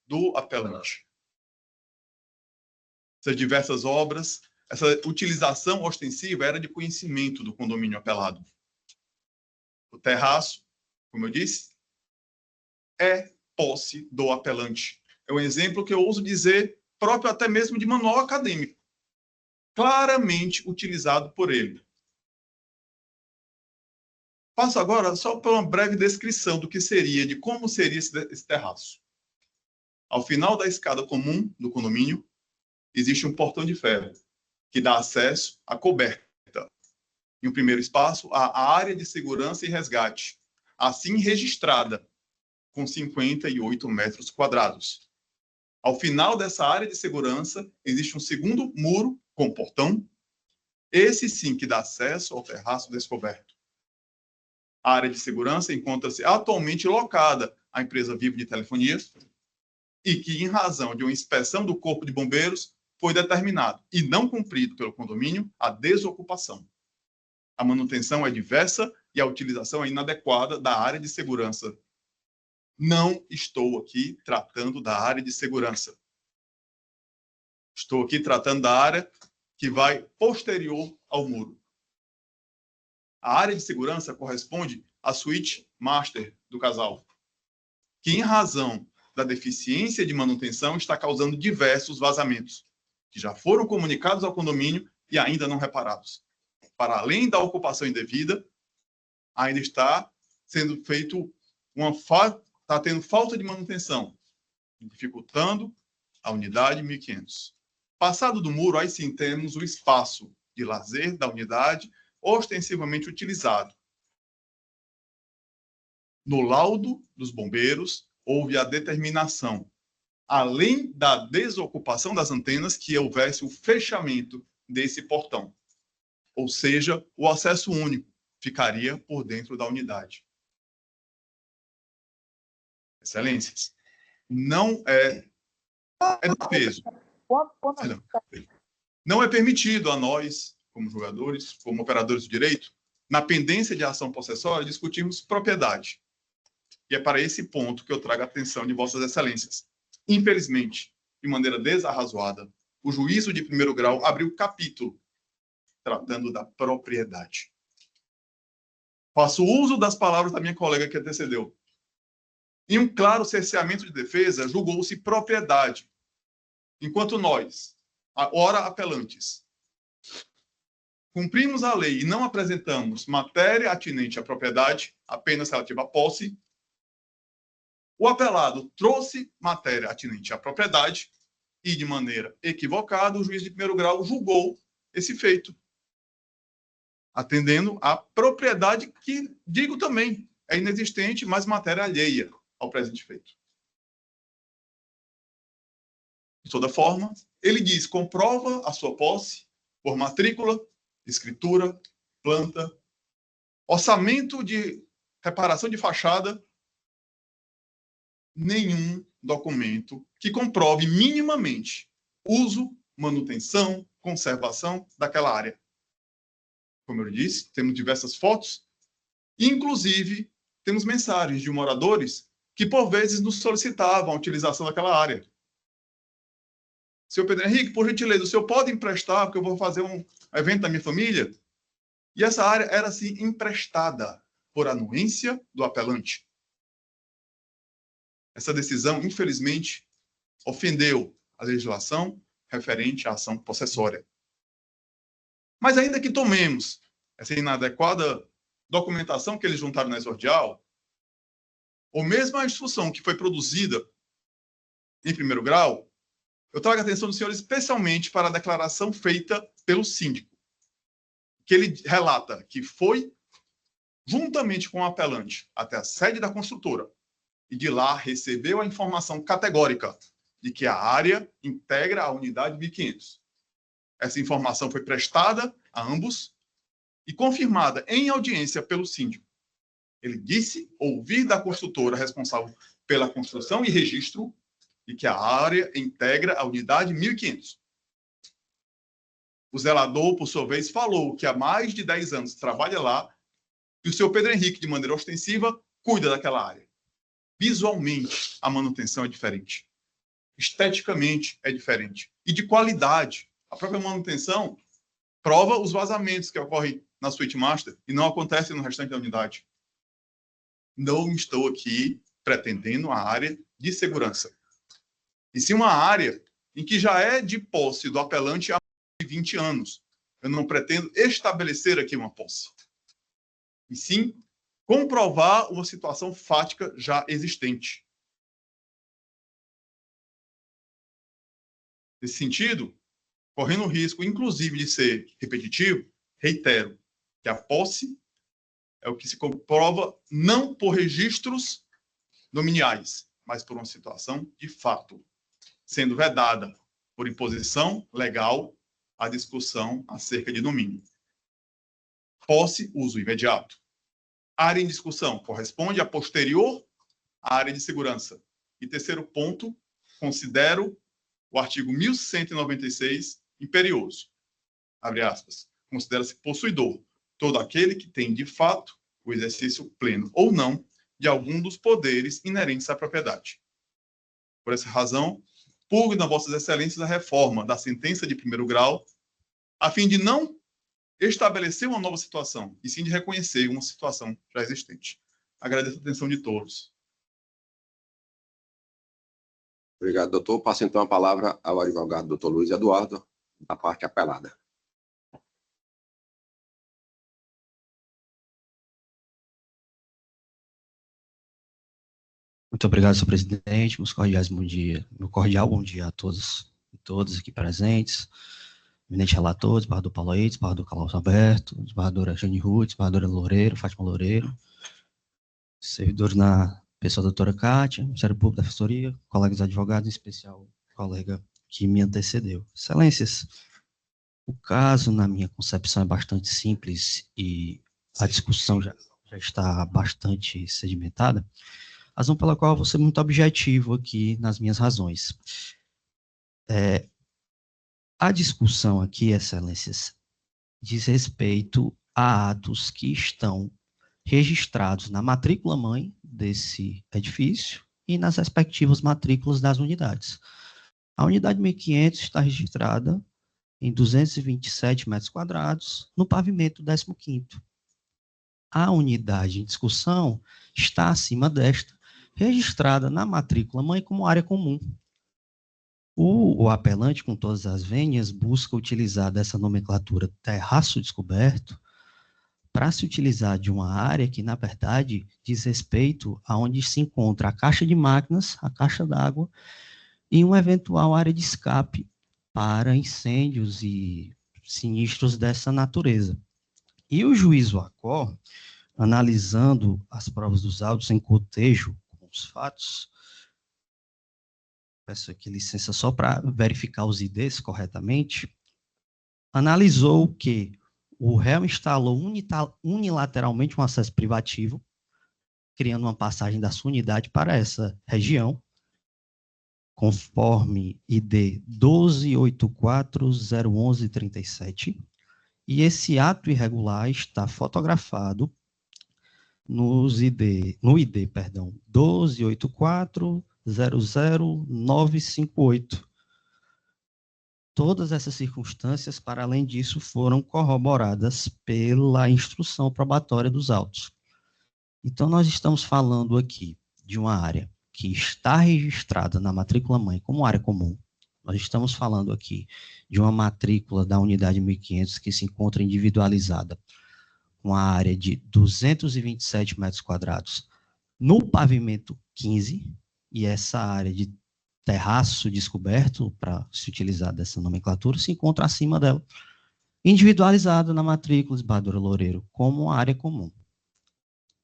do apelante. Essas diversas obras, essa utilização ostensiva era de conhecimento do condomínio apelado. O terraço, como eu disse, é posse do apelante. É um exemplo que eu ouso dizer próprio até mesmo de manual acadêmico, claramente utilizado por ele. Passo agora só por uma breve descrição do que seria, de como seria esse terraço. Ao final da escada comum do condomínio, existe um portão de ferro, que dá acesso à coberta. Em um primeiro espaço, à área de segurança e resgate, assim registrada, com 58 metros quadrados. Ao final dessa área de segurança, existe um segundo muro com portão, esse sim que dá acesso ao terraço descoberto. A área de segurança encontra-se atualmente locada à empresa Vivo de Telefonia e que, em razão de uma inspeção do Corpo de Bombeiros, foi determinado e não cumprido pelo condomínio a desocupação. A manutenção é diversa e a utilização é inadequada da área de segurança. Não estou aqui tratando da área de segurança. Estou aqui tratando da área que vai posterior ao muro. A área de segurança corresponde à suíte master do casal, que, em razão da deficiência de manutenção, está causando diversos vazamentos, que já foram comunicados ao condomínio e ainda não reparados. Para além da ocupação indevida, ainda está sendo feito está tendo falta de manutenção, dificultando a unidade 1500. Passado do muro, aí sim temos o espaço de lazer da unidade ostensivamente utilizado. No laudo dos bombeiros, houve a determinação, além da desocupação das antenas, que houvesse o fechamento desse portão. Ou seja, o acesso único ficaria por dentro da unidade. Excelências, não é defeso. Não é permitido a nós, como julgadores, como operadores de direito, na pendência de ação possessória, discutirmos propriedade. E é para esse ponto que eu trago a atenção de Vossas Excelências. Infelizmente, de maneira desarrazoada, o juízo de primeiro grau abriu capítulo tratando da propriedade. Faço uso das palavras da minha colega que antecedeu. Em um claro cerceamento de defesa, julgou-se propriedade, enquanto nós, ora apelantes, cumprimos a lei e não apresentamos matéria atinente à propriedade, apenas relativa à posse, o apelado trouxe matéria atinente à propriedade e, de maneira equivocada, o juiz de primeiro grau julgou esse feito, atendendo à propriedade que, digo também, é inexistente, mas matéria alheia ao presente feito. De toda forma, ele diz, comprova a sua posse por matrícula, escritura, planta, orçamento de reparação de fachada, nenhum documento que comprove minimamente uso, manutenção, conservação daquela área. Como eu disse, temos diversas fotos, inclusive temos mensagens de moradores que, por vezes, nos solicitavam a utilização daquela área. Senhor Pedro Henrique, por gentileza, o senhor pode emprestar, porque eu vou fazer um evento da minha família? E essa área era, assim, emprestada por anuência do apelante. Essa decisão, infelizmente, ofendeu a legislação referente à ação possessória. Mas ainda que tomemos essa inadequada documentação que eles juntaram na exordial, ou mesmo a instrução que foi produzida em primeiro grau, eu trago a atenção dos senhores especialmente para a declaração feita pelo síndico, que ele relata que foi, juntamente com o apelante, até a sede da construtora, e de lá recebeu a informação categórica de que a área integra a unidade 1500. Essa informação foi prestada a ambos e confirmada em audiência pelo síndico. Ele disse ouvir da construtora responsável pela construção e registro de que a área integra a unidade 1500. O zelador, por sua vez, falou que há mais de 10 anos trabalha lá e o senhor Pedro Henrique, de maneira ostensiva, cuida daquela área. Visualmente, a manutenção é diferente. Esteticamente, é diferente. E de qualidade. A própria manutenção prova os vazamentos que ocorrem na suíte master e não acontecem no restante da unidade. Não estou aqui pretendendo a área de segurança. E sim uma área em que já é de posse do apelante há 20 anos. Eu não pretendo estabelecer aqui uma posse. E sim comprovar uma situação fática já existente. Nesse sentido, correndo o risco, inclusive, de ser repetitivo, reitero que a posse é o que se comprova não por registros dominiais, mas por uma situação de fato. sendo vedada por imposição legal a discussão acerca de domínio. Posse, uso imediato. Área em discussão corresponde a posterior à área de segurança. E terceiro ponto, considero o artigo 1196 imperioso. Abre aspas. Considera-se possuidor todo aquele que tem, de fato, o exercício pleno ou não de algum dos poderes inerentes à propriedade. Por essa razão, pugno a vossas excelências a reforma da sentença de primeiro grau, a fim de não estabelecer uma nova situação, e sim de reconhecer uma situação já existente. Agradeço a atenção de todos. Obrigado, doutor. Passo então a palavra ao advogado doutor Luiz Eduardo, da parte apelada. Muito obrigado, senhor presidente. Meu cordial bom dia a todos e todas aqui presentes. Eminente relator, desembargador Paulo Aires, desembargador Carlos Alberto, desembargadora Jane Ruth, desembargadora Loureiro, Fátima Loureiro, servidores na pessoa da doutora Kátia, Ministério Público da Defensoria, colegas advogados, em especial o colega que me antecedeu. Excelências, o caso, na minha concepção, é bastante simples e a discussão já está bastante sedimentada, razão pela qual eu vou ser muito objetivo aqui nas minhas razões. A discussão aqui, excelências, diz respeito a atos que estão registrados na matrícula-mãe desse edifício e nas respectivas matrículas das unidades. A unidade 1500 está registrada em 227 metros quadrados no pavimento 15º. A unidade em discussão está acima desta, registrada na matrícula-mãe como área comum. O apelante, com todas as vênias, busca utilizar dessa nomenclatura terraço descoberto para se utilizar de uma área que, na verdade, diz respeito a onde se encontra a caixa de máquinas, a caixa d'água e uma eventual área de escape para incêndios e sinistros dessa natureza. E o juiz Wacor, analisando as provas dos autos em cotejo com os fatos, peço aqui licença só para verificar os IDs corretamente, analisou que o réu instalou unilateralmente um acesso privativo, criando uma passagem da sua unidade para essa região, conforme ID 1284011137, e esse ato irregular está fotografado no ID 1284000958. Todas essas circunstâncias, para além disso, foram corroboradas pela instrução probatória dos autos. Então, nós estamos falando aqui de uma área que está registrada na matrícula-mãe como área comum. Nós estamos falando aqui de uma matrícula da unidade 1500 que se encontra individualizada com a área de 227 metros quadrados no pavimento 15, e essa área de terraço descoberto, para se utilizar dessa nomenclatura, se encontra acima dela, individualizada na matrícula Desembargadora Loureiro como área comum.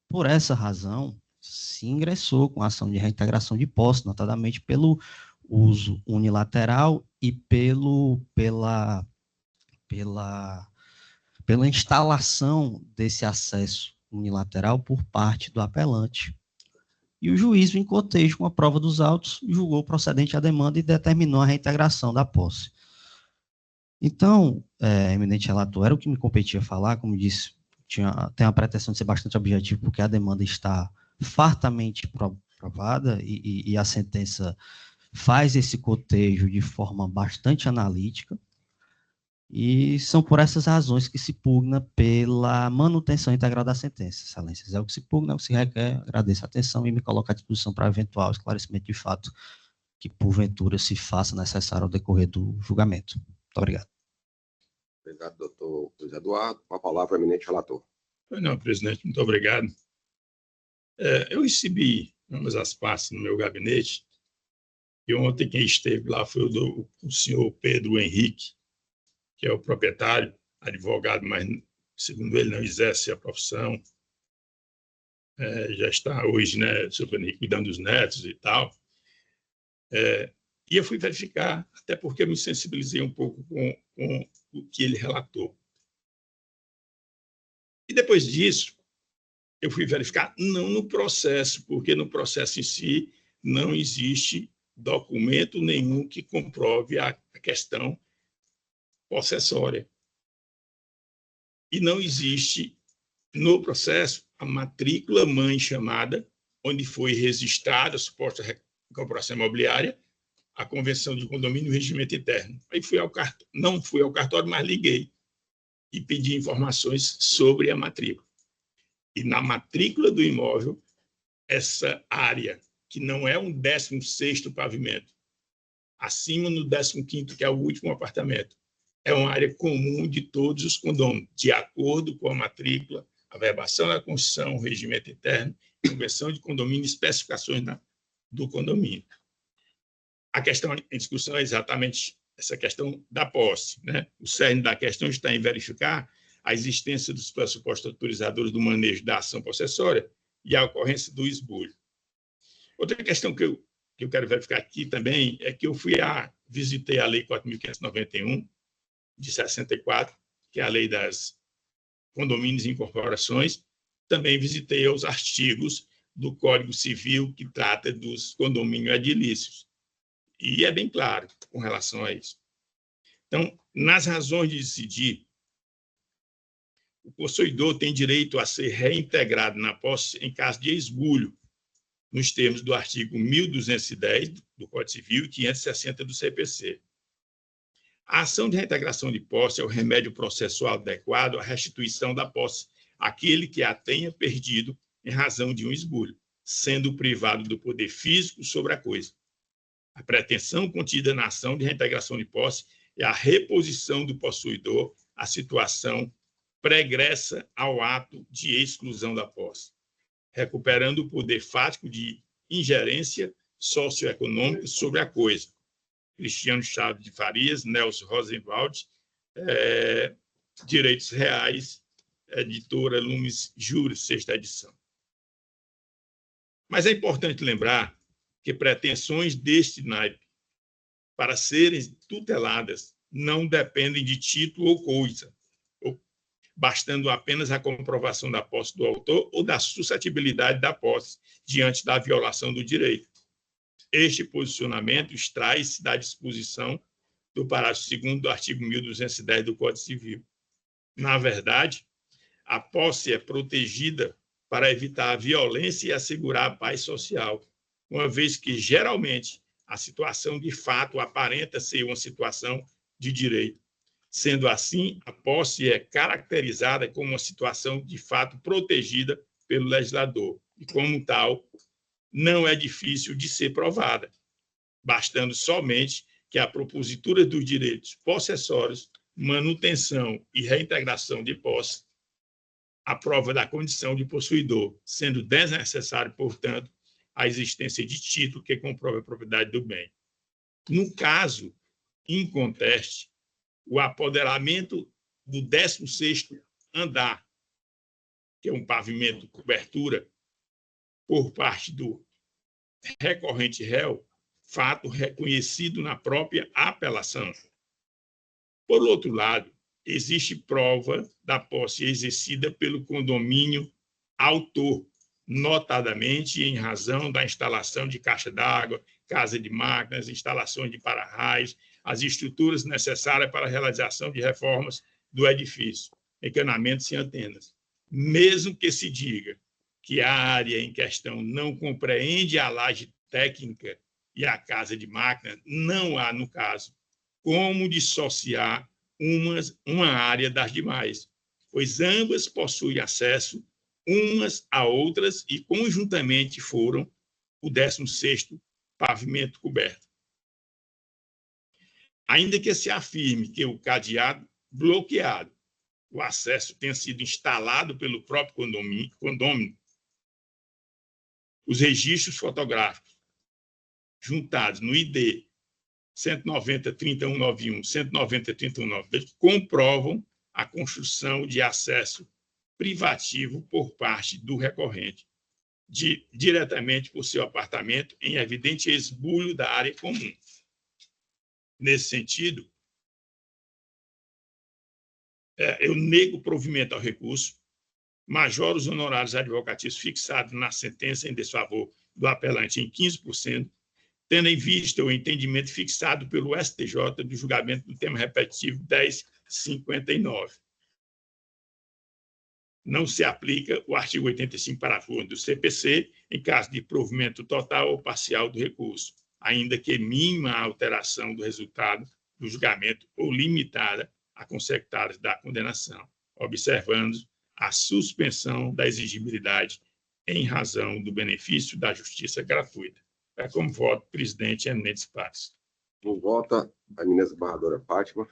Por essa razão, se ingressou com a ação de reintegração de posse, notadamente pelo uso unilateral e pela instalação desse acesso unilateral por parte do apelante. E o juízo, em cotejo com a prova dos autos, julgou procedente a demanda e determinou a reintegração da posse. Então, eminente relator, era o que me competia falar, como disse, tem a pretensão de ser bastante objetivo, porque a demanda está fartamente provada e a sentença faz esse cotejo de forma bastante analítica, e são por essas razões que se pugna pela manutenção integral da sentença, excelências. É o que se pugna, é o que se requer. Agradeço a atenção e me coloco à disposição para eventual esclarecimento de fato que, porventura, se faça necessário ao decorrer do julgamento. Muito obrigado. Obrigado, doutor Luiz Eduardo. Com a palavra, eminente relator. Não, presidente, muito obrigado. Eu recebi ambas as partes no meu gabinete, e ontem quem esteve lá foi o senhor Pedro Henrique, que é o proprietário, advogado, mas, segundo ele, não exerce a profissão. Já está hoje, né, o senhor Pedro Henrique, cuidando dos netos e tal. E eu fui verificar, até porque eu me sensibilizei um pouco com o que ele relatou. E depois disso, eu fui verificar, não no processo, porque no processo em si não existe documento nenhum que comprove a questão possessória. E não existe no processo a matrícula mãe chamada, onde foi registrada a suposta incorporação imobiliária, a convenção de condomínio e o regimento interno. Aí não fui ao cartório, mas liguei e pedi informações sobre a matrícula. E na matrícula do imóvel, essa área, que não é um 16º pavimento, acima no 15º, que é o último apartamento, é uma área comum de todos os condôminos, de acordo com a matrícula, a verbação da Constituição, o regimento interno, convenção de condomínio e especificações do condomínio. A questão em discussão é exatamente essa questão da posse, né? O cerne da questão está em verificar a existência dos pressupostos autorizadores do manejo da ação possessória e a ocorrência do esbulho. Outra questão que eu quero verificar aqui também é que eu visitei a Lei 4.591, de 64, que é a Lei das Condomínios e Incorporações. Também visitei os artigos do Código Civil que trata dos condomínios edilícios. E é bem claro com relação a isso. Então, nas razões de decidir, o possuidor tem direito a ser reintegrado na posse em caso de esbulho, nos termos do artigo 1210 do Código Civil e 560 do CPC. A ação de reintegração de posse é o remédio processual adequado à restituição da posse àquele que a tenha perdido em razão de um esbulho, sendo privado do poder físico sobre a coisa. A pretensão contida na ação de reintegração de posse é a reposição do possuidor à situação pregressa ao ato de exclusão da posse, recuperando o poder fático de ingerência socioeconômica sobre a coisa. Cristiano Chaves de Farias, Nelson Rosenwald, Direitos Reais, editora Lumes Juris, 6ª edição. Mas é importante lembrar que pretensões deste naipe para serem tuteladas não dependem de título ou coisa, bastando apenas a comprovação da posse do autor ou da suscetibilidade da posse diante da violação do direito. Este posicionamento extrai-se da disposição do parágrafo 2º do artigo 1210 do Código Civil. Na verdade, a posse é protegida para evitar a violência e assegurar a paz social, uma vez que, geralmente, a situação de fato aparenta ser uma situação de direito. Sendo assim, a posse é caracterizada como uma situação de fato protegida pelo legislador e, como tal, não é difícil de ser provada, bastando somente que a propositura dos direitos possessórios, manutenção e reintegração de posse, a prova da condição de possuidor, sendo desnecessário, portanto, a existência de título que comprove a propriedade do bem. No caso inconteste, o apoderamento do 16º andar, que é um pavimento cobertura, por parte do recorrente réu, fato reconhecido na própria apelação. Por outro lado, existe prova da posse exercida pelo condomínio autor, notadamente em razão da instalação de caixa d'água, casa de máquinas, instalações de para-raios, as estruturas necessárias para a realização de reformas do edifício, encanamentos e antenas. Mesmo que se diga que a área em questão não compreende a laje técnica e a casa de máquinas, não há, no caso, como dissociar uma área das demais, pois ambas possuem acesso umas a outras e conjuntamente foram o 16º pavimento coberto. Ainda que se afirme que o cadeado bloqueado, o acesso tenha sido instalado pelo próprio condômino, os registros fotográficos juntados no ID 190.3191, 190.3192 comprovam a construção de acesso privativo por parte do recorrente, diretamente por seu apartamento, em evidente esbulho da área comum. Nesse sentido, eu nego o provimento ao recurso, majoro os honorários advocatícios fixados na sentença em desfavor do apelante em 15%, tendo em vista o entendimento fixado pelo STJ do julgamento do tema repetitivo 1059. Não se aplica o artigo 85, parágrafo 1 do CPC, em caso de provimento total ou parcial do recurso, ainda que mínima alteração do resultado do julgamento ou limitada a consecutários da condenação, observando a suspensão da exigibilidade em razão do benefício da justiça gratuita. É como voto, presidente eminentes pares. Não vota a eminente desembargadora Fátima.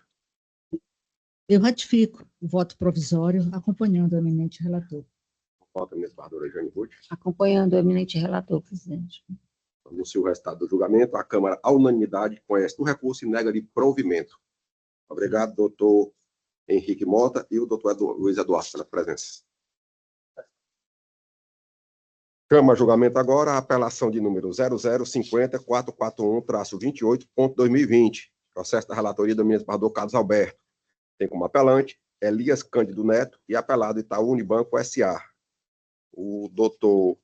Eu ratifico o voto provisório, acompanhando o eminente relator. Vota a eminente desembargadora Jane Ruth. Acompanhando o eminente relator, presidente. Anuncia o resultado do julgamento. A Câmara, à unanimidade, conhece o recurso e nega-lhe provimento. Obrigado, doutor Henrique Mota e o doutor Luiz Eduardo, pela presença. Chama a julgamento agora a apelação de número 0050441-28.2020, processo da relatoria do eminente desembargador Carlos Alberto. Tem como apelante Elias Cândido Neto e apelado Itaú Unibanco S.A. O doutor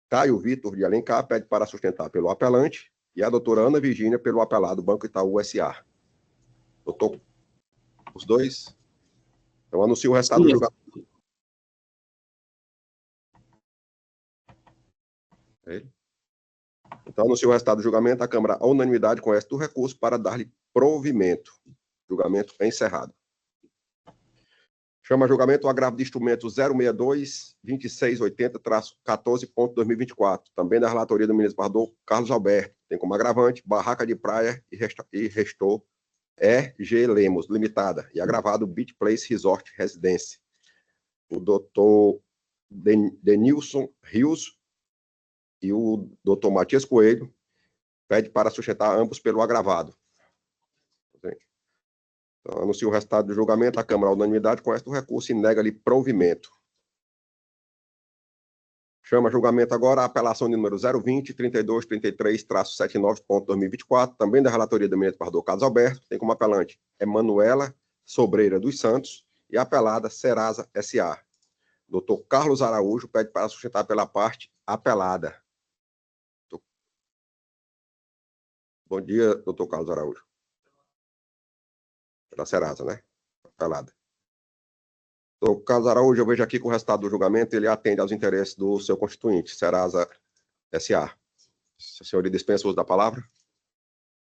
Caio Vitor de Alencar pede para sustentar pelo apelante e a doutora Ana Virgínia pelo apelado Banco Itaú S.A. Doutor, os dois. Então, anuncio o resultado do julgamento. Então, anuncio o resultado do julgamento. A Câmara, à unanimidade, conhece do recurso para dar-lhe provimento. Julgamento é encerrado. Chama a julgamento o agravo de instrumento 062-2680-14.2024, também da relatoria do ministro desembargador Carlos Alberto. Tem como agravante Barraca de Praia e Restor E.G. Lemos, Limitada, e agravado Beach Place Resort Residência. O doutor Denilson Rios e o doutor Matias Coelho pede para sustentar ambos pelo agravado. Então, anuncio o resultado do julgamento. A Câmara, à unanimidade, conhece o recurso e nega-lhe provimento. Chama a julgamento agora a apelação de número 020-3233-79.2024, também da relatoria do ministro desembargador Carlos Alberto. Tem como apelante Emanuela Sobreira dos Santos e a apelada Serasa S.A. Doutor Carlos Araújo pede para sustentar pela parte apelada. Bom dia, doutor Carlos Araújo. Pela Serasa, né? Apelada. Doutor Carlos Araújo, eu vejo aqui que o resultado do julgamento ele atende aos interesses do seu constituinte, Serasa S.A. Se a senhoria dispensa o uso da palavra,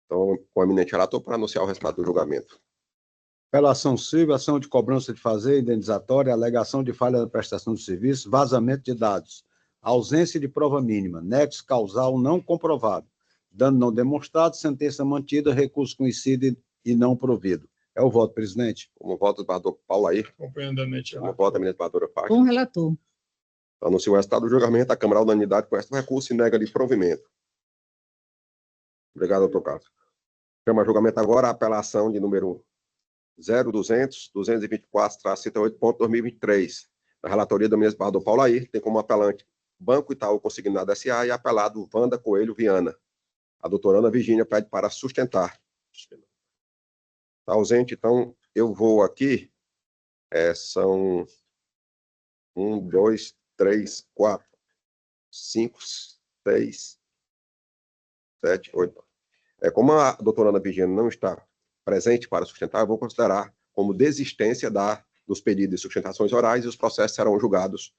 então, com o eminente relator para anunciar o resultado do julgamento. Apelação civil, ação de cobrança de fazer, indenizatória, alegação de falha da prestação de serviço, vazamento de dados, ausência de prova mínima, nexo causal não comprovado, dano não demonstrado, sentença mantida, recurso conhecido e não provido. É o voto, presidente. Como voto do desembargador Paulo Air. Acompanhando a eminente Como voto da eminente desembargadora Fátima. Com o relator. Anuncia o resultado do julgamento. A Câmara, à unanimidade, conhece o recurso e nega-lhe provimento. Obrigado, doutor Carlos. Chama a julgamento agora a apelação de número 0200-224-38.2023, da relatoria do ministro desembargador Paulo Air, tem como apelante Banco Itaú Consignado S.A. e apelado Wanda Coelho Viana. A doutora Ana Virgínia pede para sustentar. Está ausente, então eu vou aqui. São 1, 2, 3, 4, 5, 6, 7, 8. Como a doutora Ana Virgínia não está presente para sustentar, eu vou considerar como desistência dos pedidos de sustentações orais e os processos serão julgados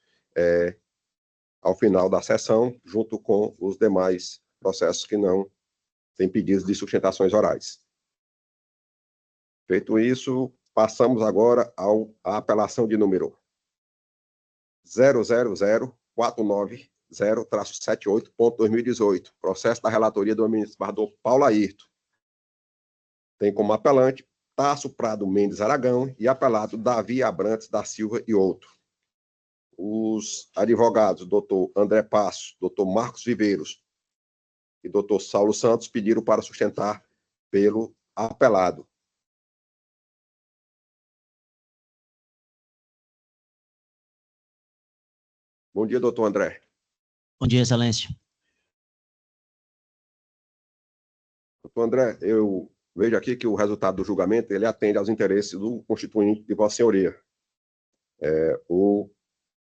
ao final da sessão, junto com os demais processos que não têm pedidos de sustentações orais. Feito isso, passamos agora à apelação de número 000-490-78.2018, processo da relatoria do ministro desembargador Paulo Airto. Tem como apelante Tasso Prado Mendes Aragão e apelado Davi Abrantes da Silva e outro. Os advogados, doutor André Passo, doutor Marcos Viveiros e doutor Saulo Santos pediram para sustentar pelo apelado. Bom dia, doutor André. Bom dia, excelência. Doutor André, eu Veja aqui que o resultado do julgamento ele atende aos interesses do constituinte de Vossa Senhoria.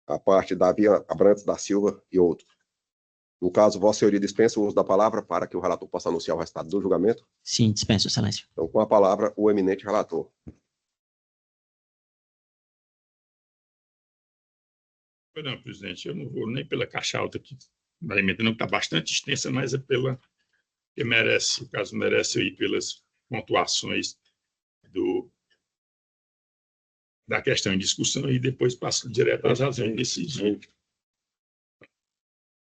A parte Davi Abrantes da Silva e outros. No caso, Vossa Senhoria dispensa o uso da palavra para que o relator possa anunciar o resultado do julgamento? Sim, dispenso, excelência. Então, com a palavra, o eminente relator. Não, presidente, eu não vou nem pela caixa alta aqui da emenda, não, que está bastante extensa, mas é pela que merece, o caso merece ir pelas pontuações da questão em discussão e depois passo direto às razões decididas.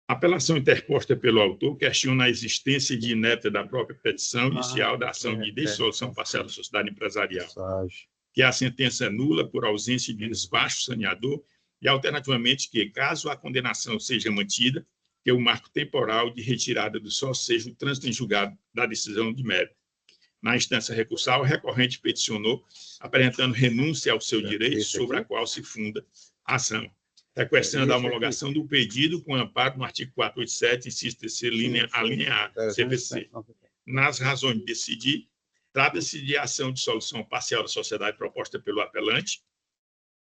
A apelação interposta pelo autor questiona a existência de inépcia da própria petição inicial da ação de dissolução parcial da sociedade empresarial, que a sentença é nula por ausência de despacho saneador e, alternativamente, que, caso a condenação seja mantida, que o marco temporal de retirada do sócio seja o trânsito em julgado da decisão de mérito. Na instância recursal, o recorrente peticionou, apresentando renúncia ao seu direito sobre a qual se funda a ação, requestionando a homologação do pedido com amparo no artigo 487, inciso 3º, linha A, CPC. Nas razões de decidir, trata-se de ação de dissolução parcial da sociedade proposta pelo apelante,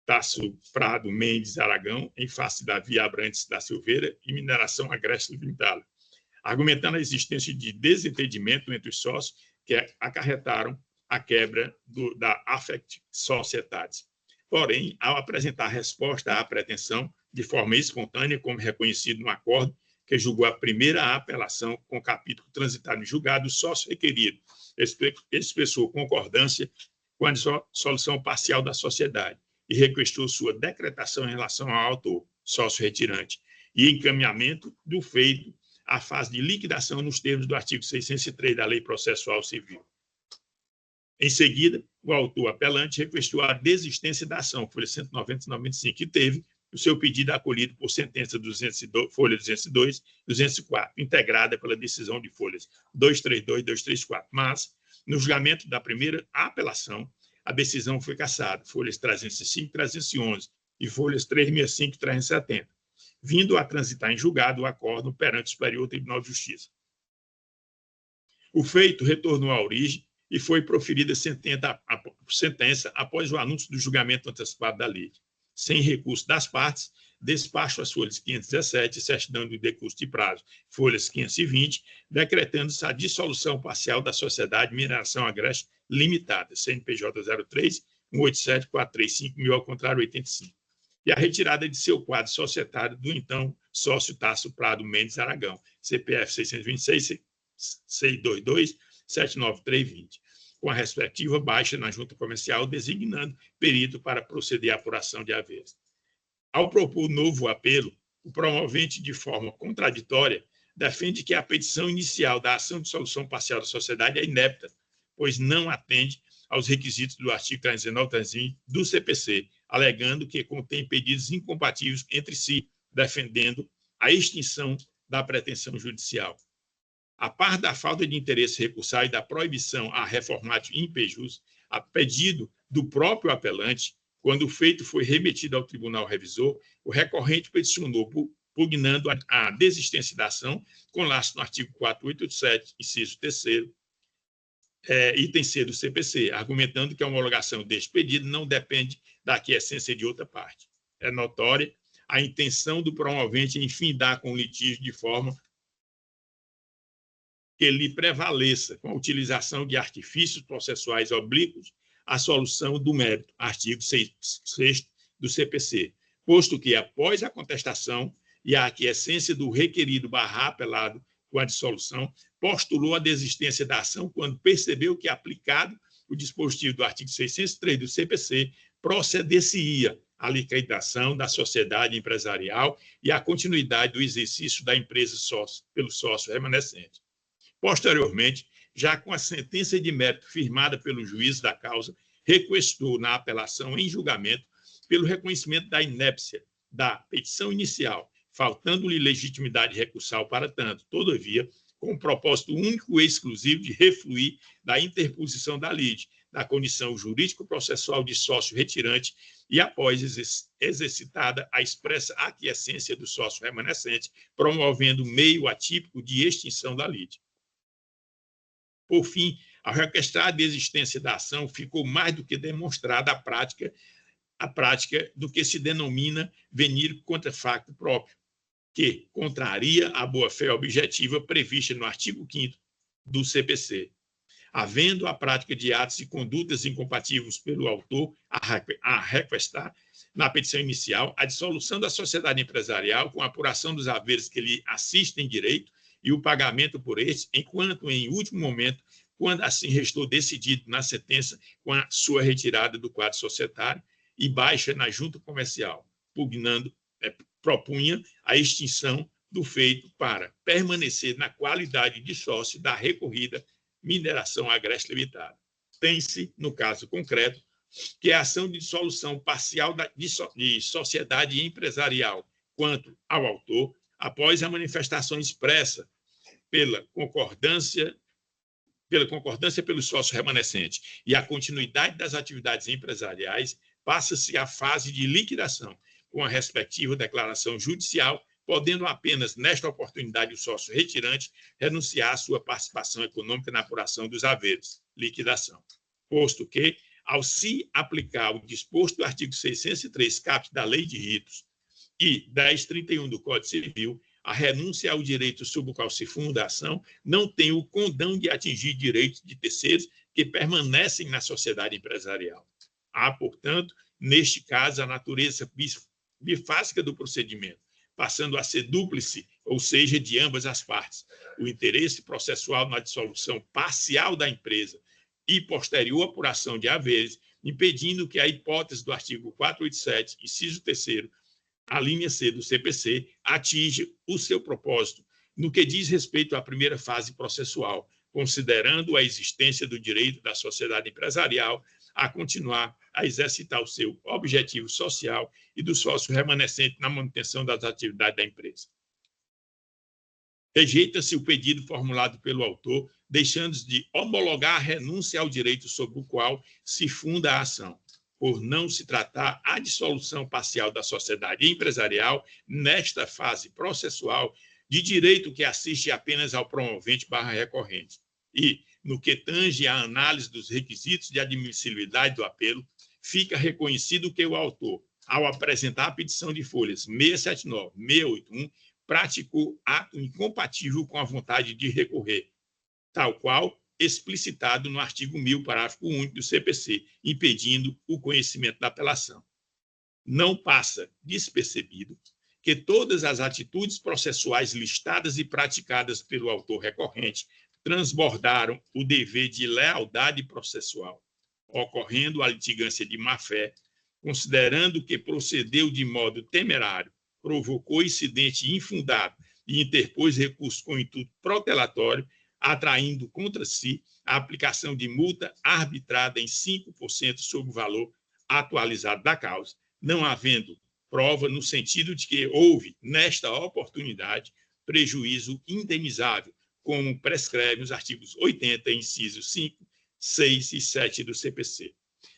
Tasso Prado Mendes Aragão, em face da Via Abrantes da Silveira e Mineração Agreste Limitada, argumentando a existência de desentendimento entre os sócios que acarretaram a quebra da Affect Societies. Porém, ao apresentar a resposta à pretensão de forma espontânea, como reconhecido no acordo que julgou a primeira apelação com capítulo transitado em julgado, o sócio requerido expressou concordância com a dissolução parcial da sociedade e requestou sua decretação em relação ao autor, sócio retirante, e encaminhamento do feito à fase de liquidação nos termos do artigo 603 da Lei Processual Civil. Em seguida, o autor apelante requestou a desistência da ação, folha 190 e 95, que teve o seu pedido acolhido por sentença 202, folha 202 e 204, integrada pela decisão de folhas 232 e 234. Mas, no julgamento da primeira apelação, a decisão foi cassada, folhas 305 e 311, e folhas 365 e 370, vindo a transitar em julgado o acórdão perante o Superior Tribunal de Justiça. O feito retornou à origem e foi proferida sentença após o anúncio do julgamento antecipado da lei. Sem recurso das partes, despacho as folhas 517 e certidão de decurso de prazo, folhas 520, decretando-se a dissolução parcial da Sociedade Mineração Agreste Limitada, CNPJ 03 187-435.000, ao contrário, 85. E a retirada de seu quadro societário do então sócio Tasso Prado Mendes Aragão, CPF 626 622 79320, com a respectiva baixa na junta comercial, designando perito para proceder à apuração de haveres. Ao propor novo apelo, o promovente, de forma contraditória, defende que a petição inicial da ação de dissolução parcial da sociedade é inepta, pois não atende aos requisitos do artigo 319 e 320 do CPC, alegando que contém pedidos incompatíveis entre si, defendendo a extinção da pretensão judicial. A par da falta de interesse recursal e da proibição a reformatio impejus, a pedido do próprio apelante, quando o feito foi remetido ao tribunal revisor, o recorrente peticionou pugnando a desistência da ação, com laço no artigo 487, inciso 3º, item C do CPC, argumentando que a homologação deste pedido não depende da aquiescência de outra parte. É notória a intenção do promovente em findar com o litígio de forma que lhe prevaleça, com a utilização de artifícios processuais oblíquos, a solução do mérito, artigo 6º do CPC, posto que, após a contestação e a aquiescência do requerido barra apelado com a dissolução, postulou a desistência da ação quando percebeu que, aplicado o dispositivo do artigo 603 do CPC, proceder-se-ia à liquidação da sociedade empresarial e à continuidade do exercício da empresa pelo sócio remanescente. Posteriormente, já com a sentença de mérito firmada pelo juiz da causa, requestou na apelação em julgamento pelo reconhecimento da inépcia da petição inicial, faltando-lhe legitimidade recursal para tanto, todavia, com o propósito único e exclusivo de refluir da interposição da lide, da condição jurídico-processual de sócio retirante e, após exercitada a expressa aquiescência do sócio remanescente, promovendo meio atípico de extinção da lide. Por fim, Ao requestrar a desistência da ação, ficou mais do que demonstrada a prática do que se denomina venir contra facto próprio, que contraria a boa-fé objetiva prevista no artigo 5º do CPC, havendo a prática de atos e condutas incompatíveis pelo autor a requestar, na petição inicial, a dissolução da sociedade empresarial com a apuração dos haveres que lhe assistem direito e o pagamento por estes, enquanto, em último momento, quando assim restou decidido na sentença com a sua retirada do quadro societário e baixa na junta comercial, propunha a extinção do feito para permanecer na qualidade de sócio da recorrida Mineração Agreste Limitada. Tem-se, no caso concreto, que a ação de dissolução parcial de sociedade empresarial quanto ao autor, após a manifestação expressa pela concordância pelo sócio remanescente e a continuidade das atividades empresariais, passa-se à fase de liquidação, com a respectiva declaração judicial, podendo apenas, nesta oportunidade, o sócio retirante renunciar à sua participação econômica na apuração dos haveres, liquidação. Posto que, ao se aplicar o disposto do artigo 603, caput da Lei de Ritos e 1031 do Código Civil, a renúncia ao direito sobre o qual se funda a ação não tem o condão de atingir direitos de terceiros que permanecem na sociedade empresarial. Há, portanto, neste caso, a natureza bifásica do procedimento, passando a ser dúplice, ou seja, de ambas as partes, o interesse processual na dissolução parcial da empresa e posterior apuração de haveres, impedindo que a hipótese do artigo 487, inciso 3º, a linha C do CPC, atinja o seu propósito, no que diz respeito à primeira fase processual, considerando a existência do direito da sociedade empresarial a continuar a exercitar o seu objetivo social e do sócio remanescente na manutenção das atividades da empresa. Rejeita-se o pedido formulado pelo autor, deixando-se de homologar a renúncia ao direito sobre o qual se funda a ação, por não se tratar a dissolução parcial da sociedade empresarial nesta fase processual de direito que assiste apenas ao promovente/recorrente. E, no que tange à análise dos requisitos de admissibilidade do apelo, fica reconhecido que o autor, ao apresentar a petição de folhas 679, 681, praticou ato incompatível com a vontade de recorrer, tal qual explicitado no artigo 1000, parágrafo único do CPC, impedindo o conhecimento da apelação. Não passa despercebido que todas as atitudes processuais listadas e praticadas pelo autor recorrente transbordaram o dever de lealdade processual, ocorrendo a litigância de má-fé, considerando que procedeu de modo temerário, provocou incidente infundado e interpôs recurso com intuito protelatório, atraindo contra si a aplicação de multa arbitrada em 5% sobre o valor atualizado da causa, não havendo prova no sentido de que houve, nesta oportunidade, prejuízo indenizável, como prescrevem os artigos 80, incisos 5, 6 e 7 do CPC.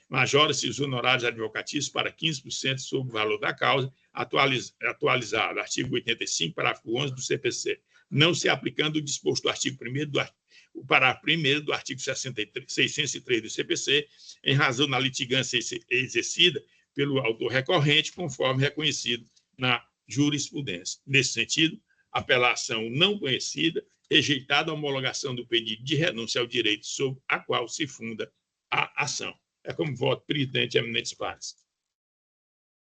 Majora-se os honorários advocatícios para 15% sobre o valor da causa, atualizado, artigo 85, parágrafo 11 do CPC, não se aplicando o disposto do artigo 1º o parágrafo 1º do artigo 603 do CPC, em razão da litigância exercida pelo autor recorrente, conforme reconhecido na jurisprudência. Nesse sentido, apelação não conhecida, rejeitada a homologação do pedido de renúncia ao direito sobre a qual se funda a ação. É como voto, presidente e eminentes pares.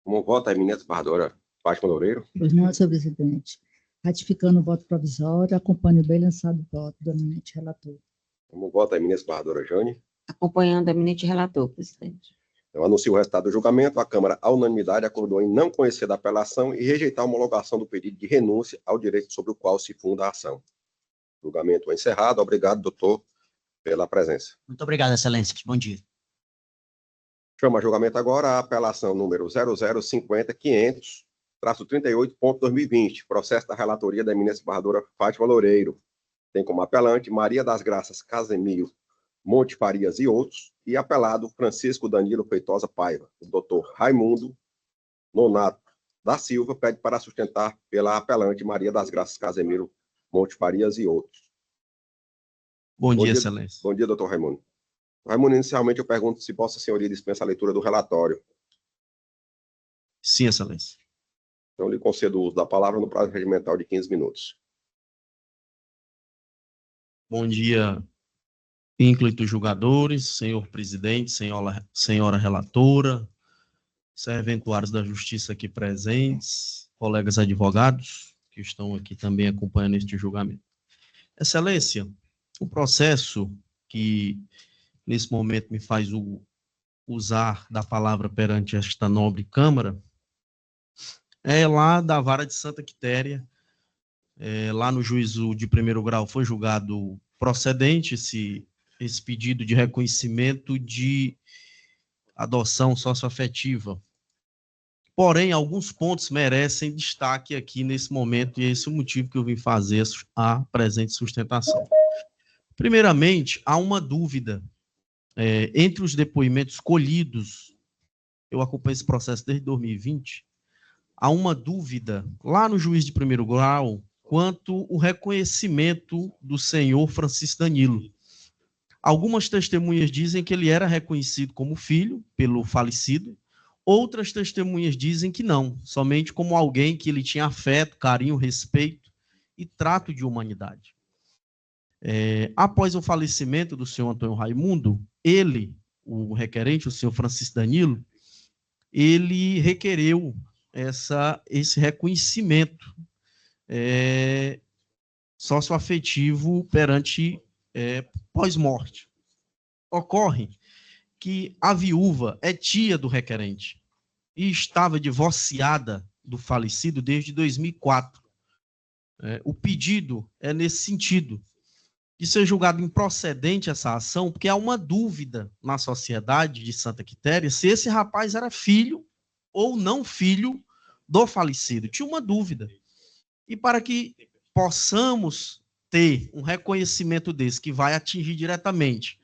Como voto, a eminente desembargadora Fátima Loureiro. Pois não, senhor presidente. Ratificando o voto provisório, acompanho o bem lançado voto do eminente relator. Como voto, a eminente desembargadora Jane. Acompanhando o eminente relator, presidente. Eu anuncio o resultado do julgamento. A Câmara, à unanimidade, acordou em não conhecer da apelação e rejeitar a homologação do pedido de renúncia ao direito sobre o qual se funda a ação. Julgamento encerrado. Obrigado, doutor, pela presença. Muito obrigado, excelências. Bom dia. Chama a julgamento agora a apelação número 0050.500-38.2020, processo da relatoria da eminente desembargadora Fátima Loureiro. Tem como apelante Maria das Graças Casemiro Monte Farias e outros, e apelado Francisco Danilo Feitosa Paiva. O doutor Raimundo Nonato da Silva pede para sustentar pela apelante Maria das Graças Casemiro Monte Farias e outros. Bom dia, Excelência. Bom dia, doutor Raimundo. Raimundo, inicialmente eu pergunto se Vossa Senhoria dispensa a leitura do relatório. Sim, Excelência. Então, lhe concedo o uso da palavra no prazo regimental de 15 minutos. Bom dia, ínclitos julgadores, senhor presidente, senhora relatora, serventuários da Justiça aqui presentes, colegas advogados que estão aqui também acompanhando este julgamento. Excelência, o processo que nesse momento me faz usar da palavra perante esta nobre Câmara é lá da Vara de Santa Quitéria, lá no juízo de primeiro grau foi julgado procedente esse pedido de reconhecimento de adoção socioafetiva. Porém, alguns pontos merecem destaque aqui nesse momento, e esse é o motivo que eu vim fazer a presente sustentação. Primeiramente, há uma dúvida entre os depoimentos colhidos, eu acompanho esse processo desde 2020, há uma dúvida lá no juiz de primeiro grau quanto o reconhecimento do senhor Francisco Danilo. Algumas testemunhas dizem que ele era reconhecido como filho pelo falecido, outras testemunhas dizem que não, somente como alguém que ele tinha afeto, carinho, respeito e trato de humanidade. Após o falecimento do senhor Antônio Raimundo, ele, o requerente, o senhor Francisco Danilo, ele requereu esse reconhecimento socioafetivo perante pós-morte. Ocorre que a viúva é tia do requerente e estava divorciada do falecido desde 2004. O pedido é nesse sentido, de ser julgado improcedente essa ação, porque há uma dúvida na sociedade de Santa Quitéria se esse rapaz era filho ou não filho do falecido. Tinha uma dúvida. E para que possamos ter um reconhecimento desse, que vai atingir diretamente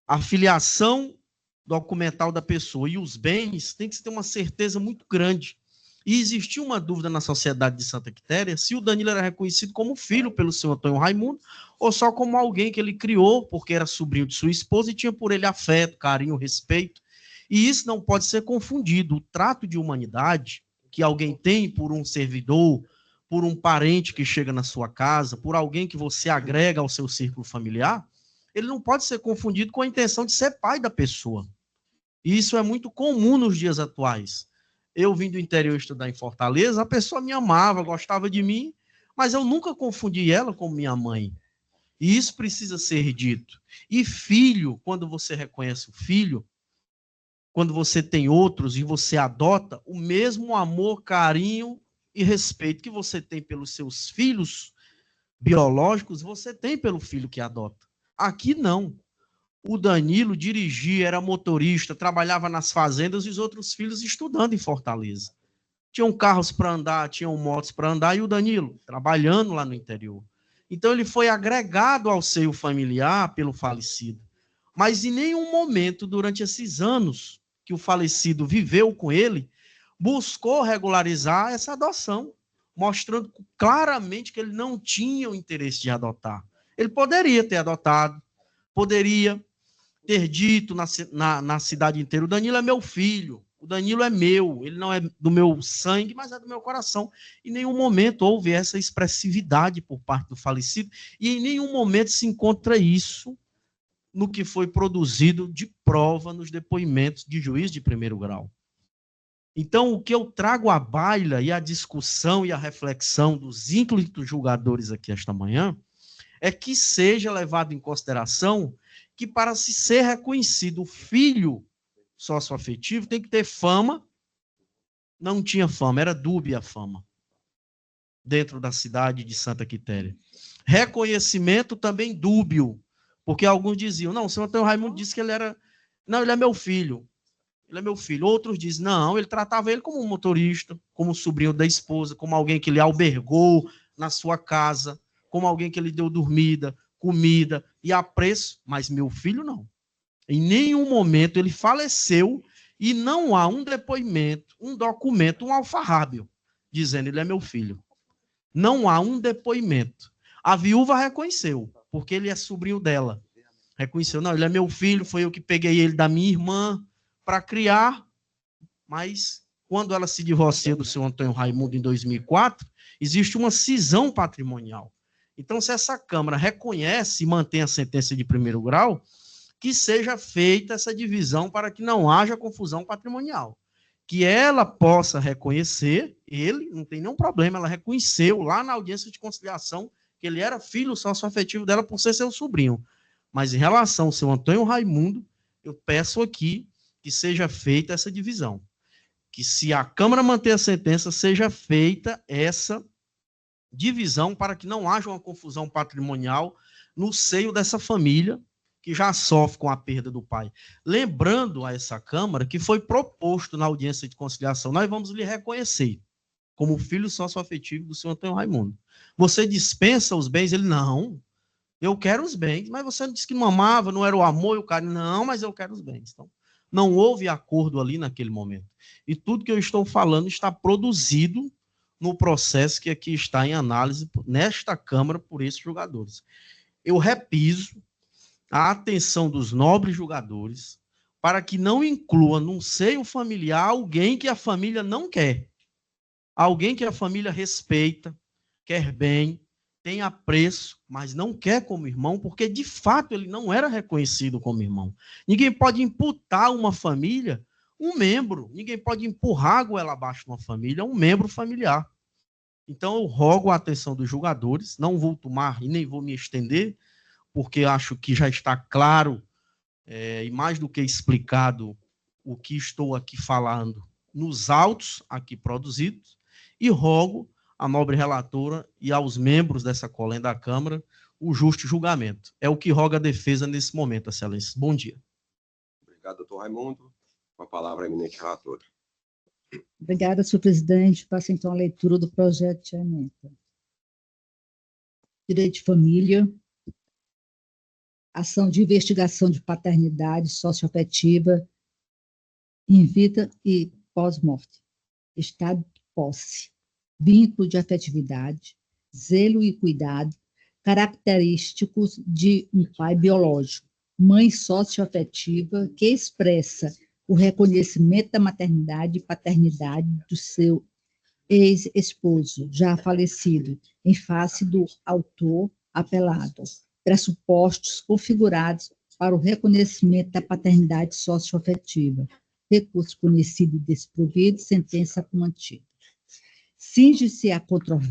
a filiação documental da pessoa e os bens, tem que se ter uma certeza muito grande. E existia uma dúvida na sociedade de Santa Quitéria se o Danilo era reconhecido como filho pelo senhor Antônio Raimundo ou só como alguém que ele criou porque era sobrinho de sua esposa e tinha por ele afeto, carinho, respeito. E isso não pode ser confundido. O trato de humanidade que alguém tem por um servidor, por um parente que chega na sua casa, por alguém que você agrega ao seu círculo familiar, ele não pode ser confundido com a intenção de ser pai da pessoa. E isso é muito comum nos dias atuais. Eu vim do interior estudar em Fortaleza, a pessoa me amava, gostava de mim, mas eu nunca confundi ela com minha mãe. E isso precisa ser dito. E filho, quando você reconhece o filho, quando você tem outros e você adota, o mesmo amor, carinho e respeito que você tem pelos seus filhos biológicos, você tem pelo filho que adota. Aqui não. O Danilo dirigia, era motorista, trabalhava nas fazendas e os outros filhos estudando em Fortaleza. Tinham carros para andar, tinham motos para andar e o Danilo trabalhando lá no interior. Então ele foi agregado ao seio familiar pelo falecido. Mas em nenhum momento, durante esses anos que o falecido viveu com ele, buscou regularizar essa adoção, mostrando claramente que ele não tinha o interesse de adotar. Ele poderia ter adotado, poderia ter dito na cidade inteira, o Danilo é meu filho, o Danilo é meu, ele não é do meu sangue, mas é do meu coração. Em nenhum momento houve essa expressividade por parte do falecido e em nenhum momento se encontra isso no que foi produzido de prova nos depoimentos de juiz de primeiro grau. Então, o que eu trago à baila e à discussão e à reflexão dos ínclitos julgadores aqui esta manhã é que seja levado em consideração que para se ser reconhecido filho socioafetivo tem que ter fama, não tinha fama, era dúbia a fama, dentro da cidade de Santa Quitéria. Reconhecimento também dúbio, porque alguns diziam, não, o senhor Antônio Raimundo disse que ele era, não, ele é meu filho, Outros dizem, não, ele tratava ele como um motorista, como um sobrinho da esposa, como alguém que ele albergou na sua casa, como alguém que ele deu dormida, comida e apreço, mas meu filho não. Em nenhum momento ele faleceu e não há um depoimento, um documento, um alfarrábio, dizendo ele é meu filho. Não há um depoimento. A viúva reconheceu, porque ele é sobrinho dela. Reconheceu, não, ele é meu filho, foi eu que peguei ele da minha irmã para criar, mas quando ela se divorcia do seu Antônio Raimundo em 2004, existe uma cisão patrimonial. Então, se essa Câmara reconhece e mantém a sentença de primeiro grau, que seja feita essa divisão para que não haja confusão patrimonial. Que ela possa reconhecer, ele, não tem nenhum problema, ela reconheceu lá na audiência de conciliação que ele era filho sócio-afetivo dela por ser seu sobrinho. Mas em relação ao seu Antônio Raimundo, eu peço aqui que seja feita essa divisão. Que se a Câmara manter a sentença, seja feita essa divisão para que não haja uma confusão patrimonial no seio dessa família que já sofre com a perda do pai. Lembrando a essa Câmara que foi proposto na audiência de conciliação, nós vamos lhe reconhecer como filho sócio-afetivo do senhor Antônio Raimundo. Você dispensa os bens? Ele, não, eu quero os bens, mas você disse que não amava, não era o amor e o carinho. Não, mas eu quero os bens. Então, não houve acordo ali naquele momento. E tudo que eu estou falando está produzido no processo que aqui está em análise nesta Câmara por esses julgadores. Eu repiso a atenção dos nobres julgadores para que não inclua num seio familiar alguém que a família não quer. Alguém que a família respeita, quer bem, tem apreço, mas não quer como irmão, porque de fato ele não era reconhecido como irmão. Ninguém pode imputar uma família um membro, ninguém pode empurrar a goela abaixo de uma família, um membro familiar. Então eu rogo a atenção dos julgadores, não vou tomar e nem vou me estender, porque acho que já está claro e mais do que explicado o que estou aqui falando nos autos aqui produzidos, e rogo à nobre relatora e aos membros dessa colen da Câmara o justo julgamento. É o que roga a defesa nesse momento, excelência. Bom dia. Obrigado, doutor Raimundo. Com a palavra, a eminente relatora. Obrigada, senhor presidente. Passo então a leitura do projeto de emenda. Direito de família. Ação de investigação de paternidade socioafetiva in vita e pós-morte. Estado de posse. Vínculo de afetividade. Zelo e cuidado. Característicos de um pai biológico. Mãe socioafetiva que expressa o reconhecimento da maternidade e paternidade do seu ex-esposo, já falecido, em face do autor apelado. Pressupostos configurados para o reconhecimento da paternidade socioafetiva. Recurso conhecido e desprovido, sentença contida. Cinge-se a controvérsia